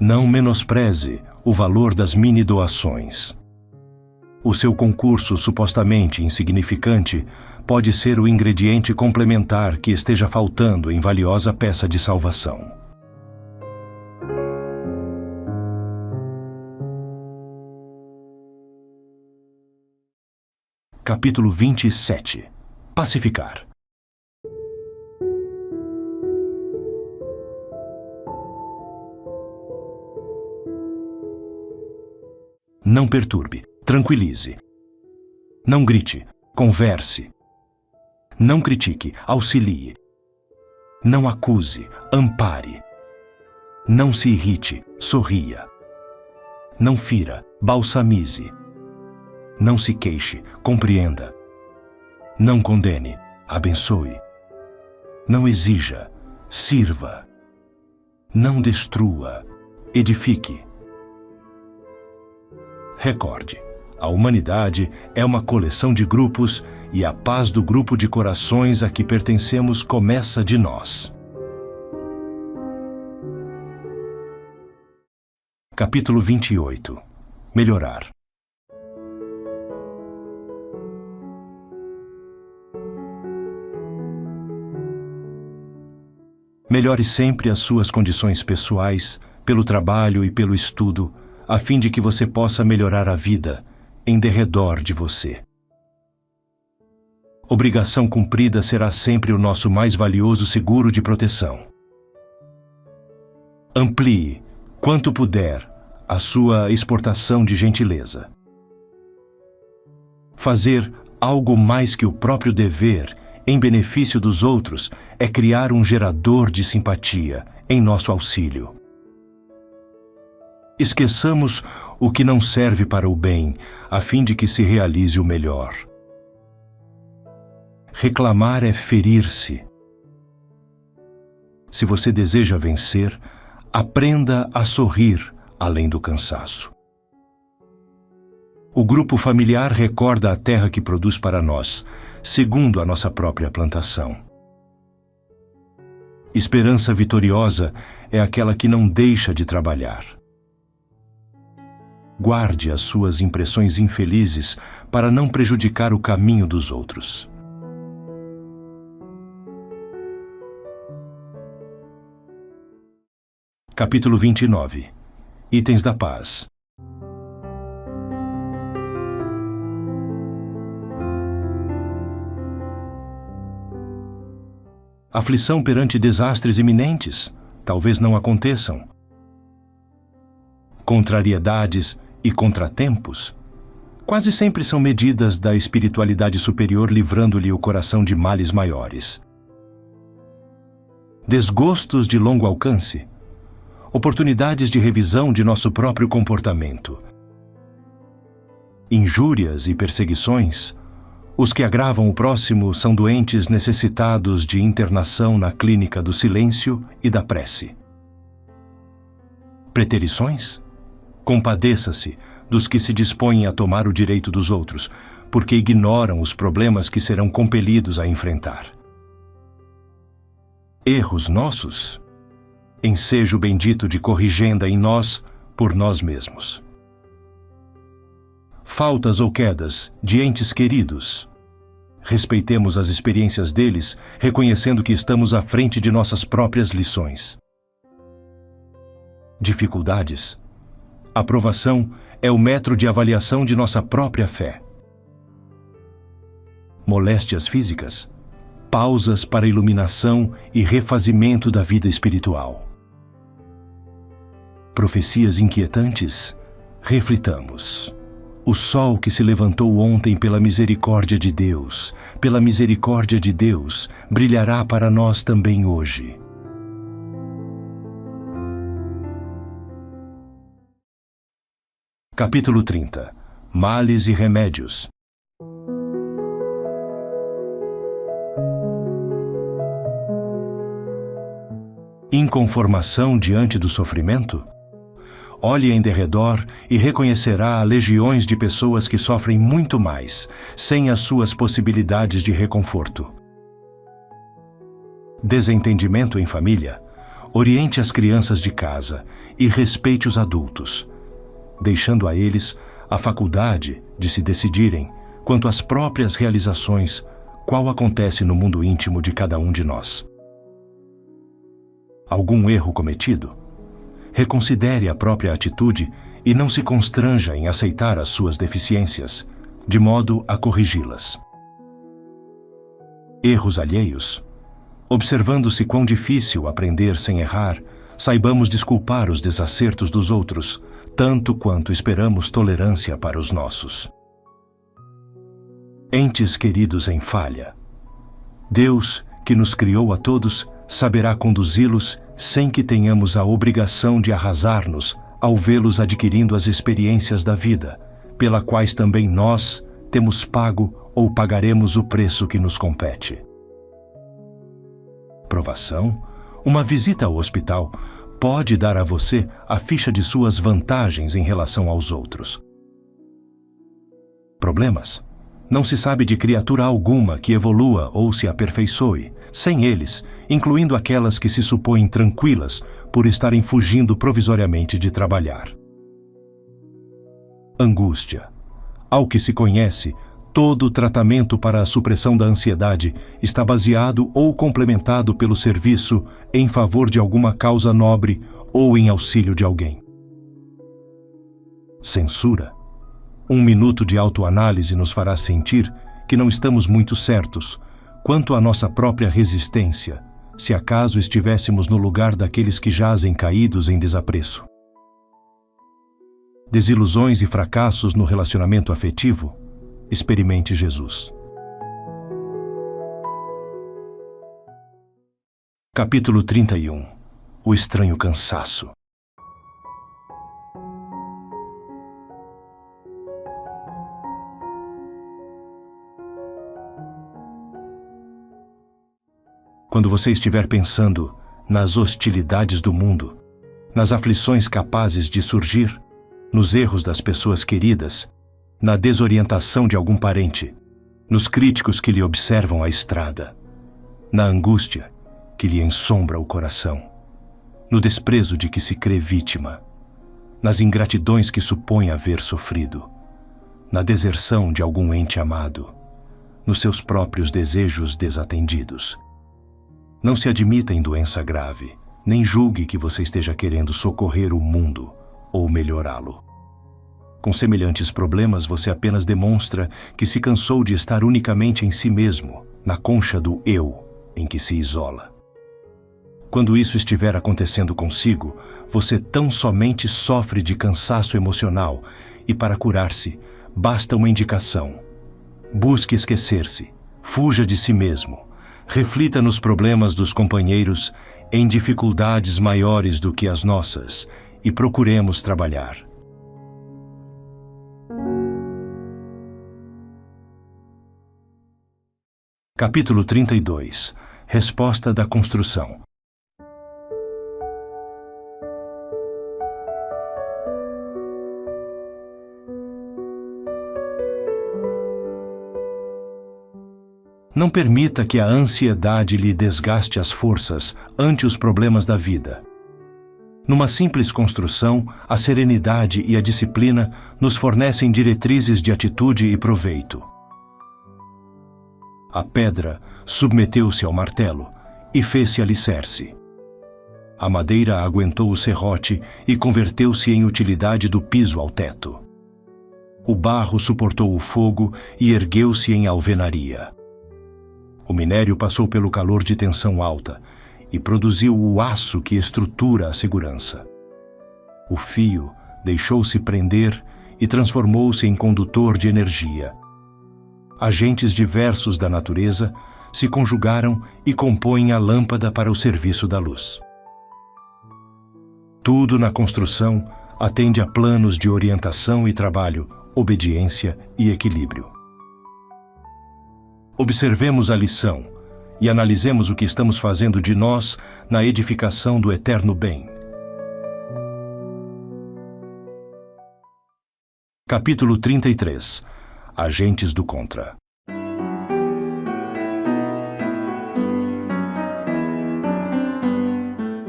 Não menospreze o valor das mini-doações. O seu concurso supostamente insignificante pode ser o ingrediente complementar que esteja faltando em valiosa peça de salvação. Capítulo 27. Pacificar. Não perturbe, tranquilize. Não grite, converse. Não critique, auxilie. Não acuse, ampare. Não se irrite, sorria. Não fira, balsamize. Não se queixe, compreenda. Não condene, abençoe. Não exija, sirva. Não destrua, edifique. Recorde, a humanidade é uma coleção de grupos e a paz do grupo de corações a que pertencemos começa de nós. Capítulo 28. melhorar. Melhore sempre as suas condições pessoais, pelo trabalho e pelo estudo, a fim de que você possa melhorar a vida em derredor de você. Obrigação cumprida será sempre o nosso mais valioso seguro de proteção. Amplie, quanto puder, a sua exportação de gentileza. Fazer algo mais que o próprio dever em benefício dos outros é criar um gerador de simpatia em nosso auxílio. Esqueçamos o que não serve para o bem, a fim de que se realize o melhor. Reclamar é ferir-se. Se você deseja vencer, aprenda a sorrir além do cansaço. O grupo familiar recorda a terra que produz para nós, segundo a nossa própria plantação. Esperança vitoriosa é aquela que não deixa de trabalhar. Guarde as suas impressões infelizes para não prejudicar o caminho dos outros. Capítulo 29. Itens da paz. Aflição perante desastres iminentes, talvez não aconteçam. Contrariedades e contratempos, quase sempre são medidas da espiritualidade superior livrando-lhe o coração de males maiores. Desgostos de longo alcance, oportunidades de revisão de nosso próprio comportamento. Injúrias e perseguições, os que agravam o próximo são doentes necessitados de internação na clínica do silêncio e da prece. Preterições? Compadeça-se dos que se dispõem a tomar o direito dos outros, porque ignoram os problemas que serão compelidos a enfrentar. Erros nossos? Ensejo bendito de corrigenda em nós por nós mesmos. Faltas ou quedas de entes queridos. Respeitemos as experiências deles, reconhecendo que estamos à frente de nossas próprias lições. Dificuldades. Aprovação é o metro de avaliação de nossa própria fé. Moléstias físicas. Pausas para iluminação e refazimento da vida espiritual. Profecias inquietantes. Reflitamos. O sol que se levantou ontem pela misericórdia de Deus, brilhará para nós também hoje. Capítulo 30. Males e remédios. Inconformação diante do sofrimento? Olhe em derredor e reconhecerá legiões de pessoas que sofrem muito mais, sem as suas possibilidades de reconforto. Desentendimento em família? Oriente as crianças de casa e respeite os adultos, deixando a eles a faculdade de se decidirem quanto às próprias realizações, qual acontece no mundo íntimo de cada um de nós. Algum erro cometido? Reconsidere a própria atitude e não se constranja em aceitar as suas deficiências, de modo a corrigi-las. Erros alheios? Observando-se quão difícil aprender sem errar, saibamos desculpar os desacertos dos outros, tanto quanto esperamos tolerância para os nossos. Entes queridos em falha. Deus, que nos criou a todos, saberá conduzi-los sem que tenhamos a obrigação de arrasar-nos ao vê-los adquirindo as experiências da vida, pela quais também nós temos pago ou pagaremos o preço que nos compete. Provação? Uma visita ao hospital pode dar a você a ficha de suas vantagens em relação aos outros. Problemas? Não se sabe de criatura alguma que evolua ou se aperfeiçoe, sem eles, incluindo aquelas que se supõem tranquilas por estarem fugindo provisoriamente de trabalhar. angústia. Ao que se conhece, todo o tratamento para a supressão da ansiedade está baseado ou complementado pelo serviço em favor de alguma causa nobre ou em auxílio de alguém. Censura. 1 minuto de autoanálise nos fará sentir que não estamos muito certos quanto à nossa própria resistência, se acaso estivéssemos no lugar daqueles que jazem caídos em desapreço. Desilusões e fracassos no relacionamento afetivo? Experimente Jesus. Capítulo 31. O estranho cansaço. Quando você estiver pensando nas hostilidades do mundo, nas aflições capazes de surgir, nos erros das pessoas queridas, na desorientação de algum parente, nos críticos que lhe observam a estrada, na angústia que lhe ensombra o coração, no desprezo de que se crê vítima, nas ingratidões que supõe haver sofrido, na deserção de algum ente amado, nos seus próprios desejos desatendidos. Não se admita em doença grave, nem julgue que você esteja querendo socorrer o mundo ou melhorá-lo. Com semelhantes problemas, você apenas demonstra que se cansou de estar unicamente em si mesmo, na concha do eu, em que se isola. Quando isso estiver acontecendo consigo, você tão somente sofre de cansaço emocional e, para curar-se, basta uma indicação. Busque esquecer-se, fuja de si mesmo, reflita nos problemas dos companheiros em dificuldades maiores do que as nossas e procuremos trabalhar. Capítulo 32. Resposta da construção. Não permita que a ansiedade lhe desgaste as forças ante os problemas da vida. Numa simples construção, a serenidade e a disciplina nos fornecem diretrizes de atitude e proveito. A pedra submeteu-se ao martelo e fez-se alicerce. A madeira aguentou o serrote e converteu-se em utilidade do piso ao teto. O barro suportou o fogo e ergueu-se em alvenaria. O minério passou pelo calor de tensão alta e produziu o aço que estrutura a segurança. O fio deixou-se prender e transformou-se em condutor de energia. Agentes diversos da natureza se conjugaram e compõem a lâmpada para o serviço da luz. Tudo na construção atende a planos de orientação e trabalho, obediência e equilíbrio. Observemos a lição e analisemos o que estamos fazendo de nós na edificação do eterno bem. Capítulo 33. Agentes do contra.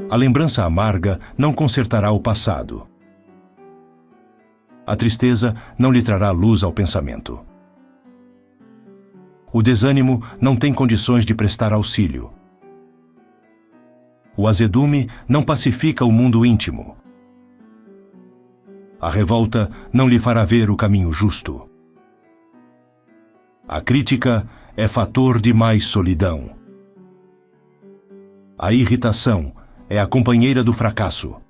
A lembrança amarga não consertará o passado. A tristeza não lhe trará luz ao pensamento. O desânimo não tem condições de prestar auxílio. O azedume não pacifica o mundo íntimo. A revolta não lhe fará ver o caminho justo. A crítica é fator de mais solidão. A irritação é a companheira do fracasso.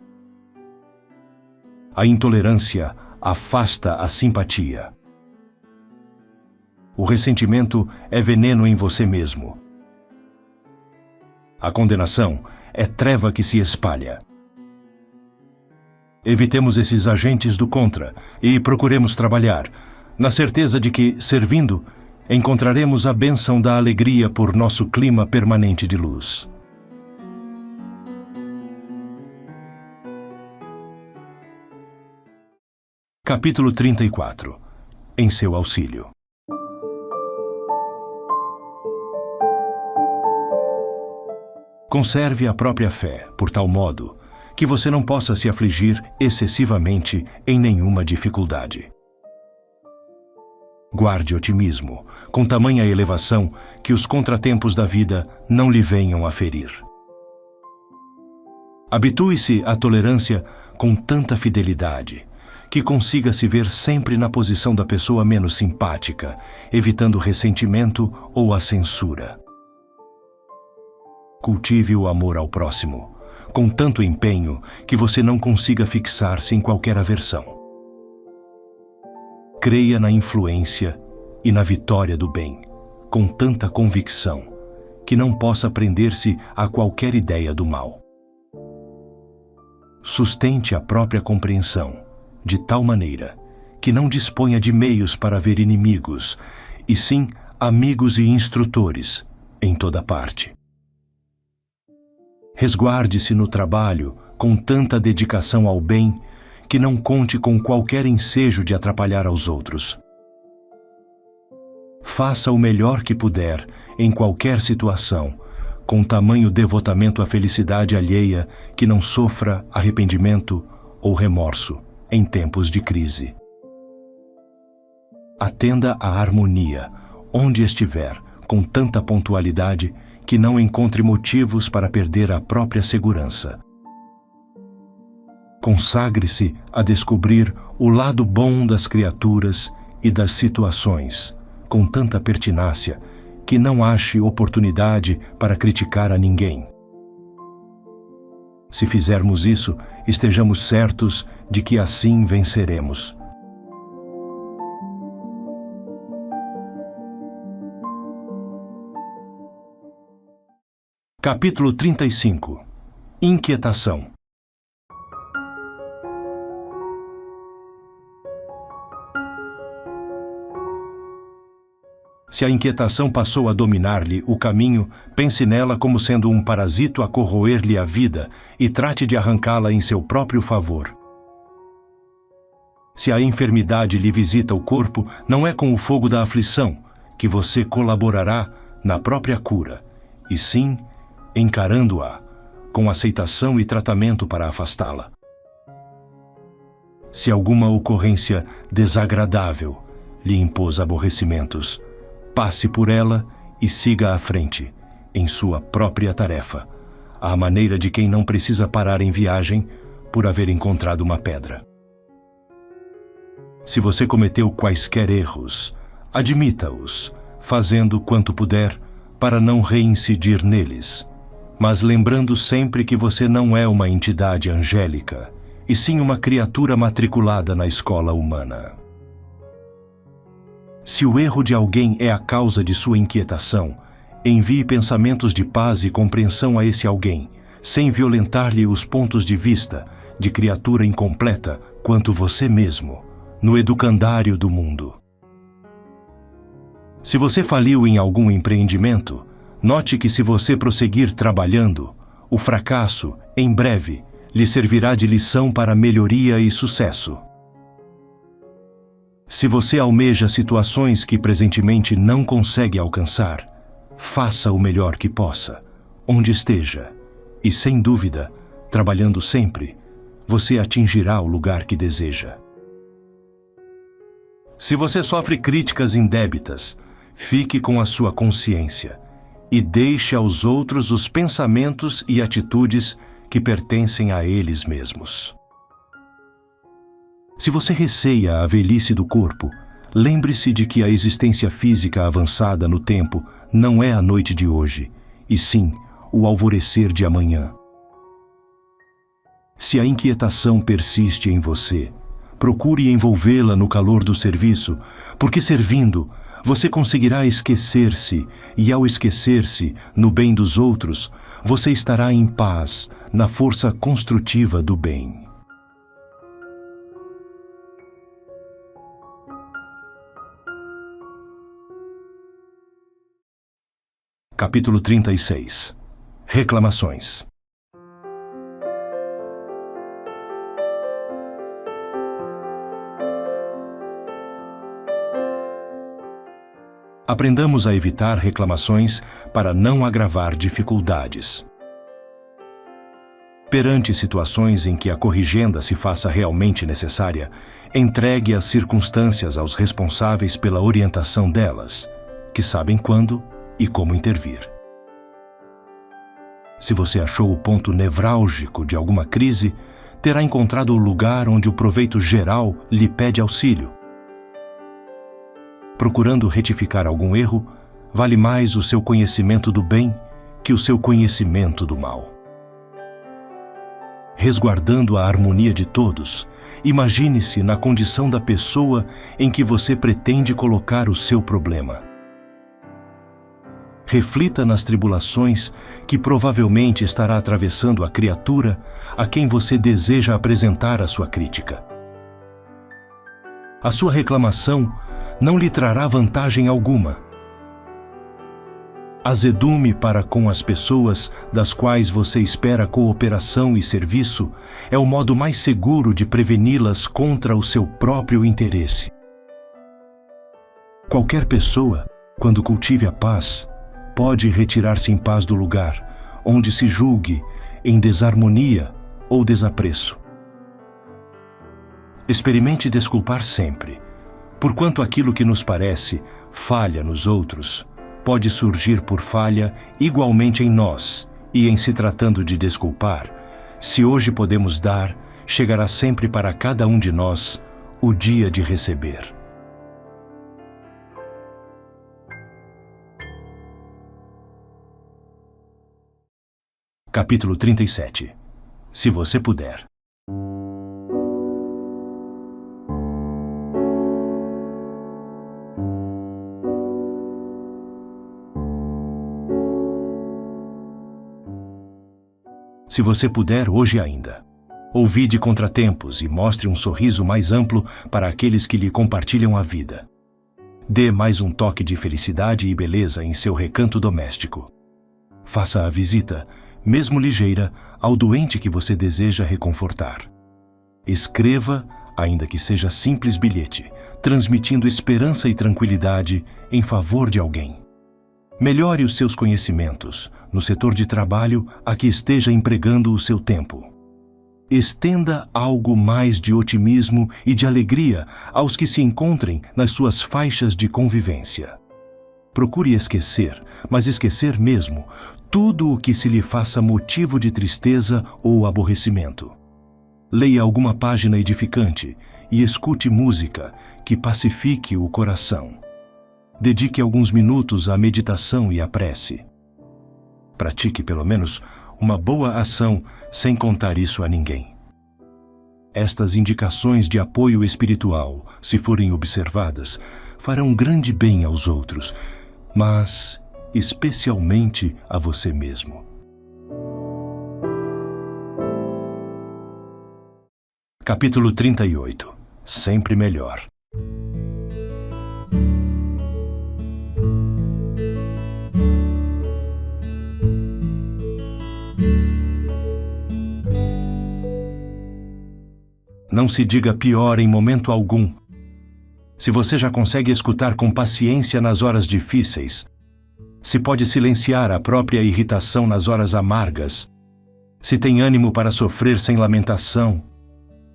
A intolerância afasta a simpatia. O ressentimento é veneno em você mesmo. A condenação é treva que se espalha. Evitemos esses agentes do contra e procuremos trabalhar, na certeza de que, servindo, encontraremos a bênção da alegria por nosso clima permanente de luz. Capítulo 34. Em seu auxílio. Conserve a própria fé, por tal modo que você não possa se afligir excessivamente em nenhuma dificuldade. Guarde otimismo, com tamanha elevação que os contratempos da vida não lhe venham a ferir. Habitue-se à tolerância com tanta fidelidade que consiga se ver sempre na posição da pessoa menos simpática, evitando o ressentimento ou a censura. Cultive o amor ao próximo, com tanto empenho que você não consiga fixar-se em qualquer aversão. Creia na influência e na vitória do bem, com tanta convicção que não possa prender-se a qualquer ideia do mal. Sustente a própria compreensão, de tal maneira que não disponha de meios para ver inimigos, e sim amigos e instrutores em toda parte. Resguarde-se no trabalho com tanta dedicação ao bem que não conte com qualquer ensejo de atrapalhar aos outros. Faça o melhor que puder em qualquer situação, com tamanho devotamento à felicidade alheia que não sofra arrependimento ou remorso em tempos de crise. Atenda à harmonia, onde estiver, com tanta pontualidade que não encontre motivos para perder a própria segurança. Consagre-se a descobrir o lado bom das criaturas e das situações, com tanta pertinácia que não ache oportunidade para criticar a ninguém. Se fizermos isso, estejamos certos de que assim venceremos. Capítulo 35. Inquietação. Se a inquietação passou a dominar-lhe o caminho, pense nela como sendo um parasito a corroer-lhe a vida e trate de arrancá-la em seu próprio favor. Se a enfermidade lhe visita o corpo, não é com o fogo da aflição que você colaborará na própria cura, e sim encarando-a com aceitação e tratamento para afastá-la. Se alguma ocorrência desagradável lhe impôs aborrecimentos, passe por ela e siga à frente, em sua própria tarefa, à maneira de quem não precisa parar em viagem por haver encontrado uma pedra. Se você cometeu quaisquer erros, admita-os, fazendo quanto puder para não reincidir neles, mas lembrando sempre que você não é uma entidade angélica, e sim uma criatura matriculada na escola humana. Se o erro de alguém é a causa de sua inquietação, envie pensamentos de paz e compreensão a esse alguém, sem violentar-lhe os pontos de vista de criatura incompleta quanto você mesmo, no educandário do mundo. Se você faliu em algum empreendimento, note que se você prosseguir trabalhando, o fracasso, em breve, lhe servirá de lição para melhoria e sucesso. Se você almeja situações que presentemente não consegue alcançar, faça o melhor que possa, onde esteja, e sem dúvida, trabalhando sempre, você atingirá o lugar que deseja. Se você sofre críticas indébitas, fique com a sua consciência e deixe aos outros os pensamentos e atitudes que pertencem a eles mesmos. Se você receia a velhice do corpo, lembre-se de que a existência física avançada no tempo não é a noite de hoje, e sim o alvorecer de amanhã. Se a inquietação persiste em você, procure envolvê-la no calor do serviço, porque servindo, você conseguirá esquecer-se, e ao esquecer-se no bem dos outros, você estará em paz, na força construtiva do bem. Capítulo 36. Reclamações. Aprendamos a evitar reclamações para não agravar dificuldades. Perante situações em que a corrigenda se faça realmente necessária, entregue as circunstâncias aos responsáveis pela orientação delas, que sabem quando e como intervir. Se você achou o ponto nevrálgico de alguma crise, terá encontrado o lugar onde o proveito geral lhe pede auxílio. Procurando retificar algum erro, vale mais o seu conhecimento do bem que o seu conhecimento do mal. Resguardando a harmonia de todos, imagine-se na condição da pessoa em que você pretende colocar o seu problema. Reflita nas tribulações que provavelmente estará atravessando a criatura a quem você deseja apresentar a sua crítica. A sua reclamação não lhe trará vantagem alguma. Azedume para com as pessoas das quais você espera cooperação e serviço é o modo mais seguro de preveni-las contra o seu próprio interesse. Qualquer pessoa, quando cultive a paz, pode retirar-se em paz do lugar, onde se julgue em desarmonia ou desapreço. Experimente desculpar sempre, porquanto aquilo que nos parece falha nos outros, pode surgir por falha igualmente em nós, e em se tratando de desculpar, se hoje podemos dar, chegará sempre para cada um de nós o dia de receber. Capítulo 37. Se você puder. Se você puder, hoje ainda. Ouvide contratempos e mostre um sorriso mais amplo para aqueles que lhe compartilham a vida. Dê mais um toque de felicidade e beleza em seu recanto doméstico. Faça a visita, mesmo ligeira, ao doente que você deseja reconfortar. Escreva, ainda que seja simples bilhete, transmitindo esperança e tranquilidade em favor de alguém. Melhore os seus conhecimentos no setor de trabalho a que esteja empregando o seu tempo. Estenda algo mais de otimismo e de alegria aos que se encontrem nas suas faixas de convivência. Procure esquecer, mas esquecer mesmo, tudo o que se lhe faça motivo de tristeza ou aborrecimento. Leia alguma página edificante e escute música que pacifique o coração. Dedique alguns minutos à meditação e à prece. Pratique, pelo menos, uma boa ação sem contar isso a ninguém. Estas indicações de apoio espiritual, se forem observadas, farão grande bem aos outros, mas especialmente a você mesmo. Capítulo 38. Sempre melhor. Não se diga pior em momento algum. Se você já consegue escutar com paciência nas horas difíceis, se pode silenciar a própria irritação nas horas amargas, se tem ânimo para sofrer sem lamentação,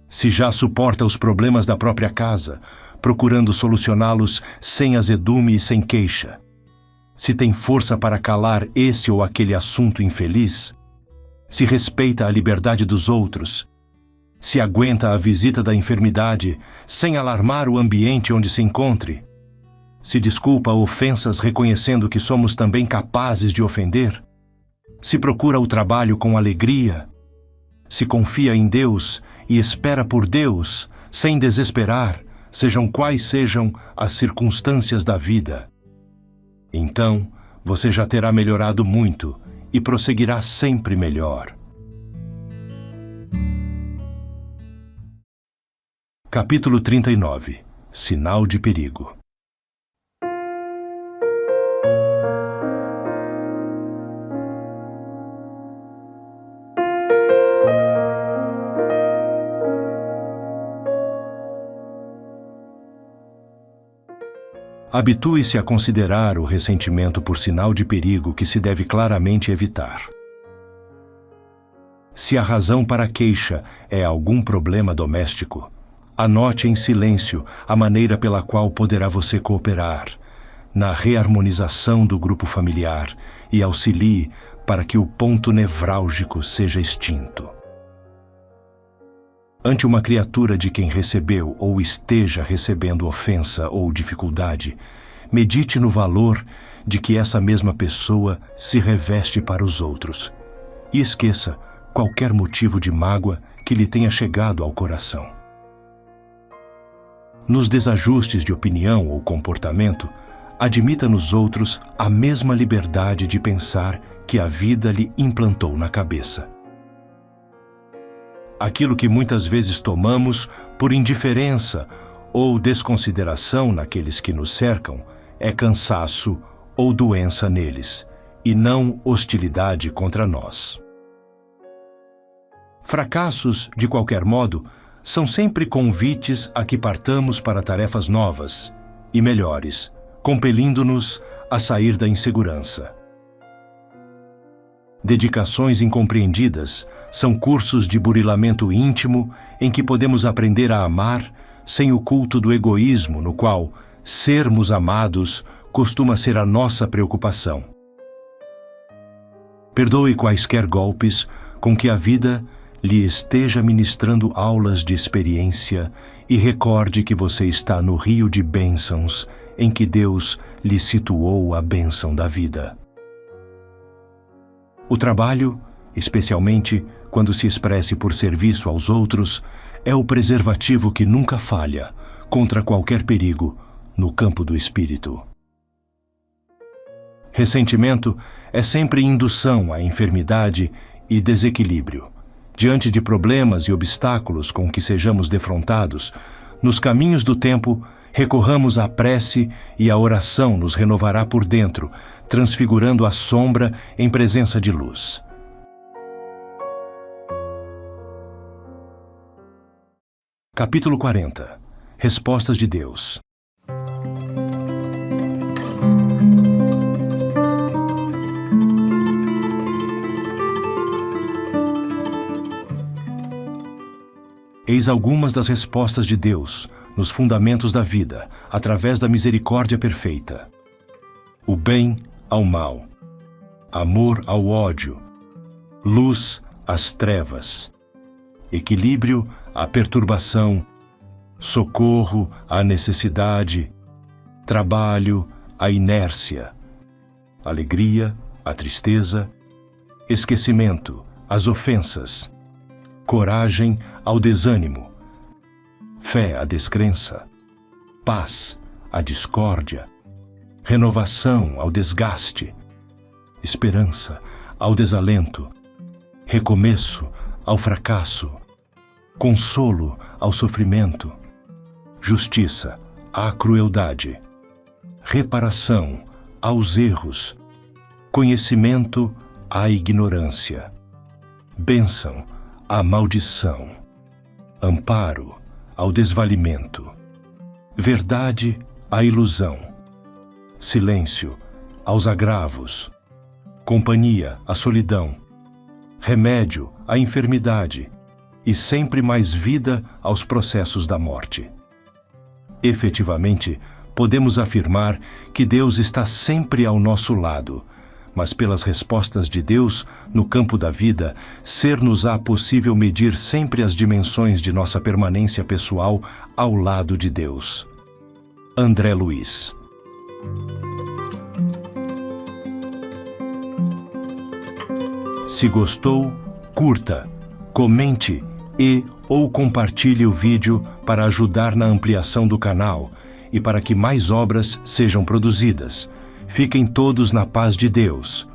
se já suporta os problemas da própria casa, procurando solucioná-los sem azedume e sem queixa, se tem força para calar esse ou aquele assunto infeliz, se respeita a liberdade dos outros, se aguenta a visita da enfermidade sem alarmar o ambiente onde se encontre, se desculpa ofensas reconhecendo que somos também capazes de ofender, se procura o trabalho com alegria, se confia em Deus e espera por Deus, sem desesperar, sejam quais sejam as circunstâncias da vida. Então, você já terá melhorado muito e prosseguirá sempre melhor. Capítulo 39. Sinal de perigo. Habitue-se a considerar o ressentimento por sinal de perigo que se deve claramente evitar. Se a razão para a queixa é algum problema doméstico, anote em silêncio a maneira pela qual poderá você cooperar na reharmonização do grupo familiar e auxilie para que o ponto nevrálgico seja extinto. Ante uma criatura de quem recebeu ou esteja recebendo ofensa ou dificuldade, medite no valor de que essa mesma pessoa se reveste para os outros e esqueça qualquer motivo de mágoa que lhe tenha chegado ao coração. Nos desajustes de opinião ou comportamento, admita nos outros a mesma liberdade de pensar que a vida lhe implantou na cabeça. Aquilo que muitas vezes tomamos por indiferença ou desconsideração naqueles que nos cercam é cansaço ou doença neles, e não hostilidade contra nós. Fracassos, de qualquer modo, são sempre convites a que partamos para tarefas novas e melhores, compelindo-nos a sair da insegurança. Dedicações incompreendidas são cursos de burilamento íntimo em que podemos aprender a amar sem o culto do egoísmo, no qual sermos amados costuma ser a nossa preocupação. Perdoe quaisquer golpes com que a vida lhe esteja ministrando aulas de experiência e recorde que você está no rio de bênçãos em que Deus lhe situou a bênção da vida. O trabalho, especialmente quando se expresse por serviço aos outros, é o preservativo que nunca falha contra qualquer perigo no campo do espírito. Ressentimento é sempre indução à enfermidade e desequilíbrio. Diante de problemas e obstáculos com que sejamos defrontados, nos caminhos do tempo, recorramos à prece e a oração nos renovará por dentro, transfigurando a sombra em presença de luz. Capítulo 40. Respostas de Deus. Eis algumas das respostas de Deus nos fundamentos da vida, através da misericórdia perfeita. O bem ao mal, amor ao ódio, luz às trevas, equilíbrio à perturbação, socorro à necessidade, trabalho à inércia, alegria à tristeza, esquecimento às ofensas, coragem ao desânimo, fé à descrença, paz à discórdia, renovação ao desgaste, esperança ao desalento, recomeço ao fracasso, consolo ao sofrimento, justiça à crueldade, reparação aos erros, conhecimento à ignorância, bênção à maldição, amparo ao desvalimento, verdade à ilusão, silêncio aos agravos, companhia à solidão, remédio à enfermidade e sempre mais vida aos processos da morte. Efetivamente, podemos afirmar que Deus está sempre ao nosso lado, mas pelas respostas de Deus no campo da vida, ser-nos-á possível medir sempre as dimensões de nossa permanência pessoal ao lado de Deus. André Luiz. Se gostou, curta, comente ou compartilhe o vídeo para ajudar na ampliação do canal e para que mais obras sejam produzidas. Fiquem todos na paz de Deus.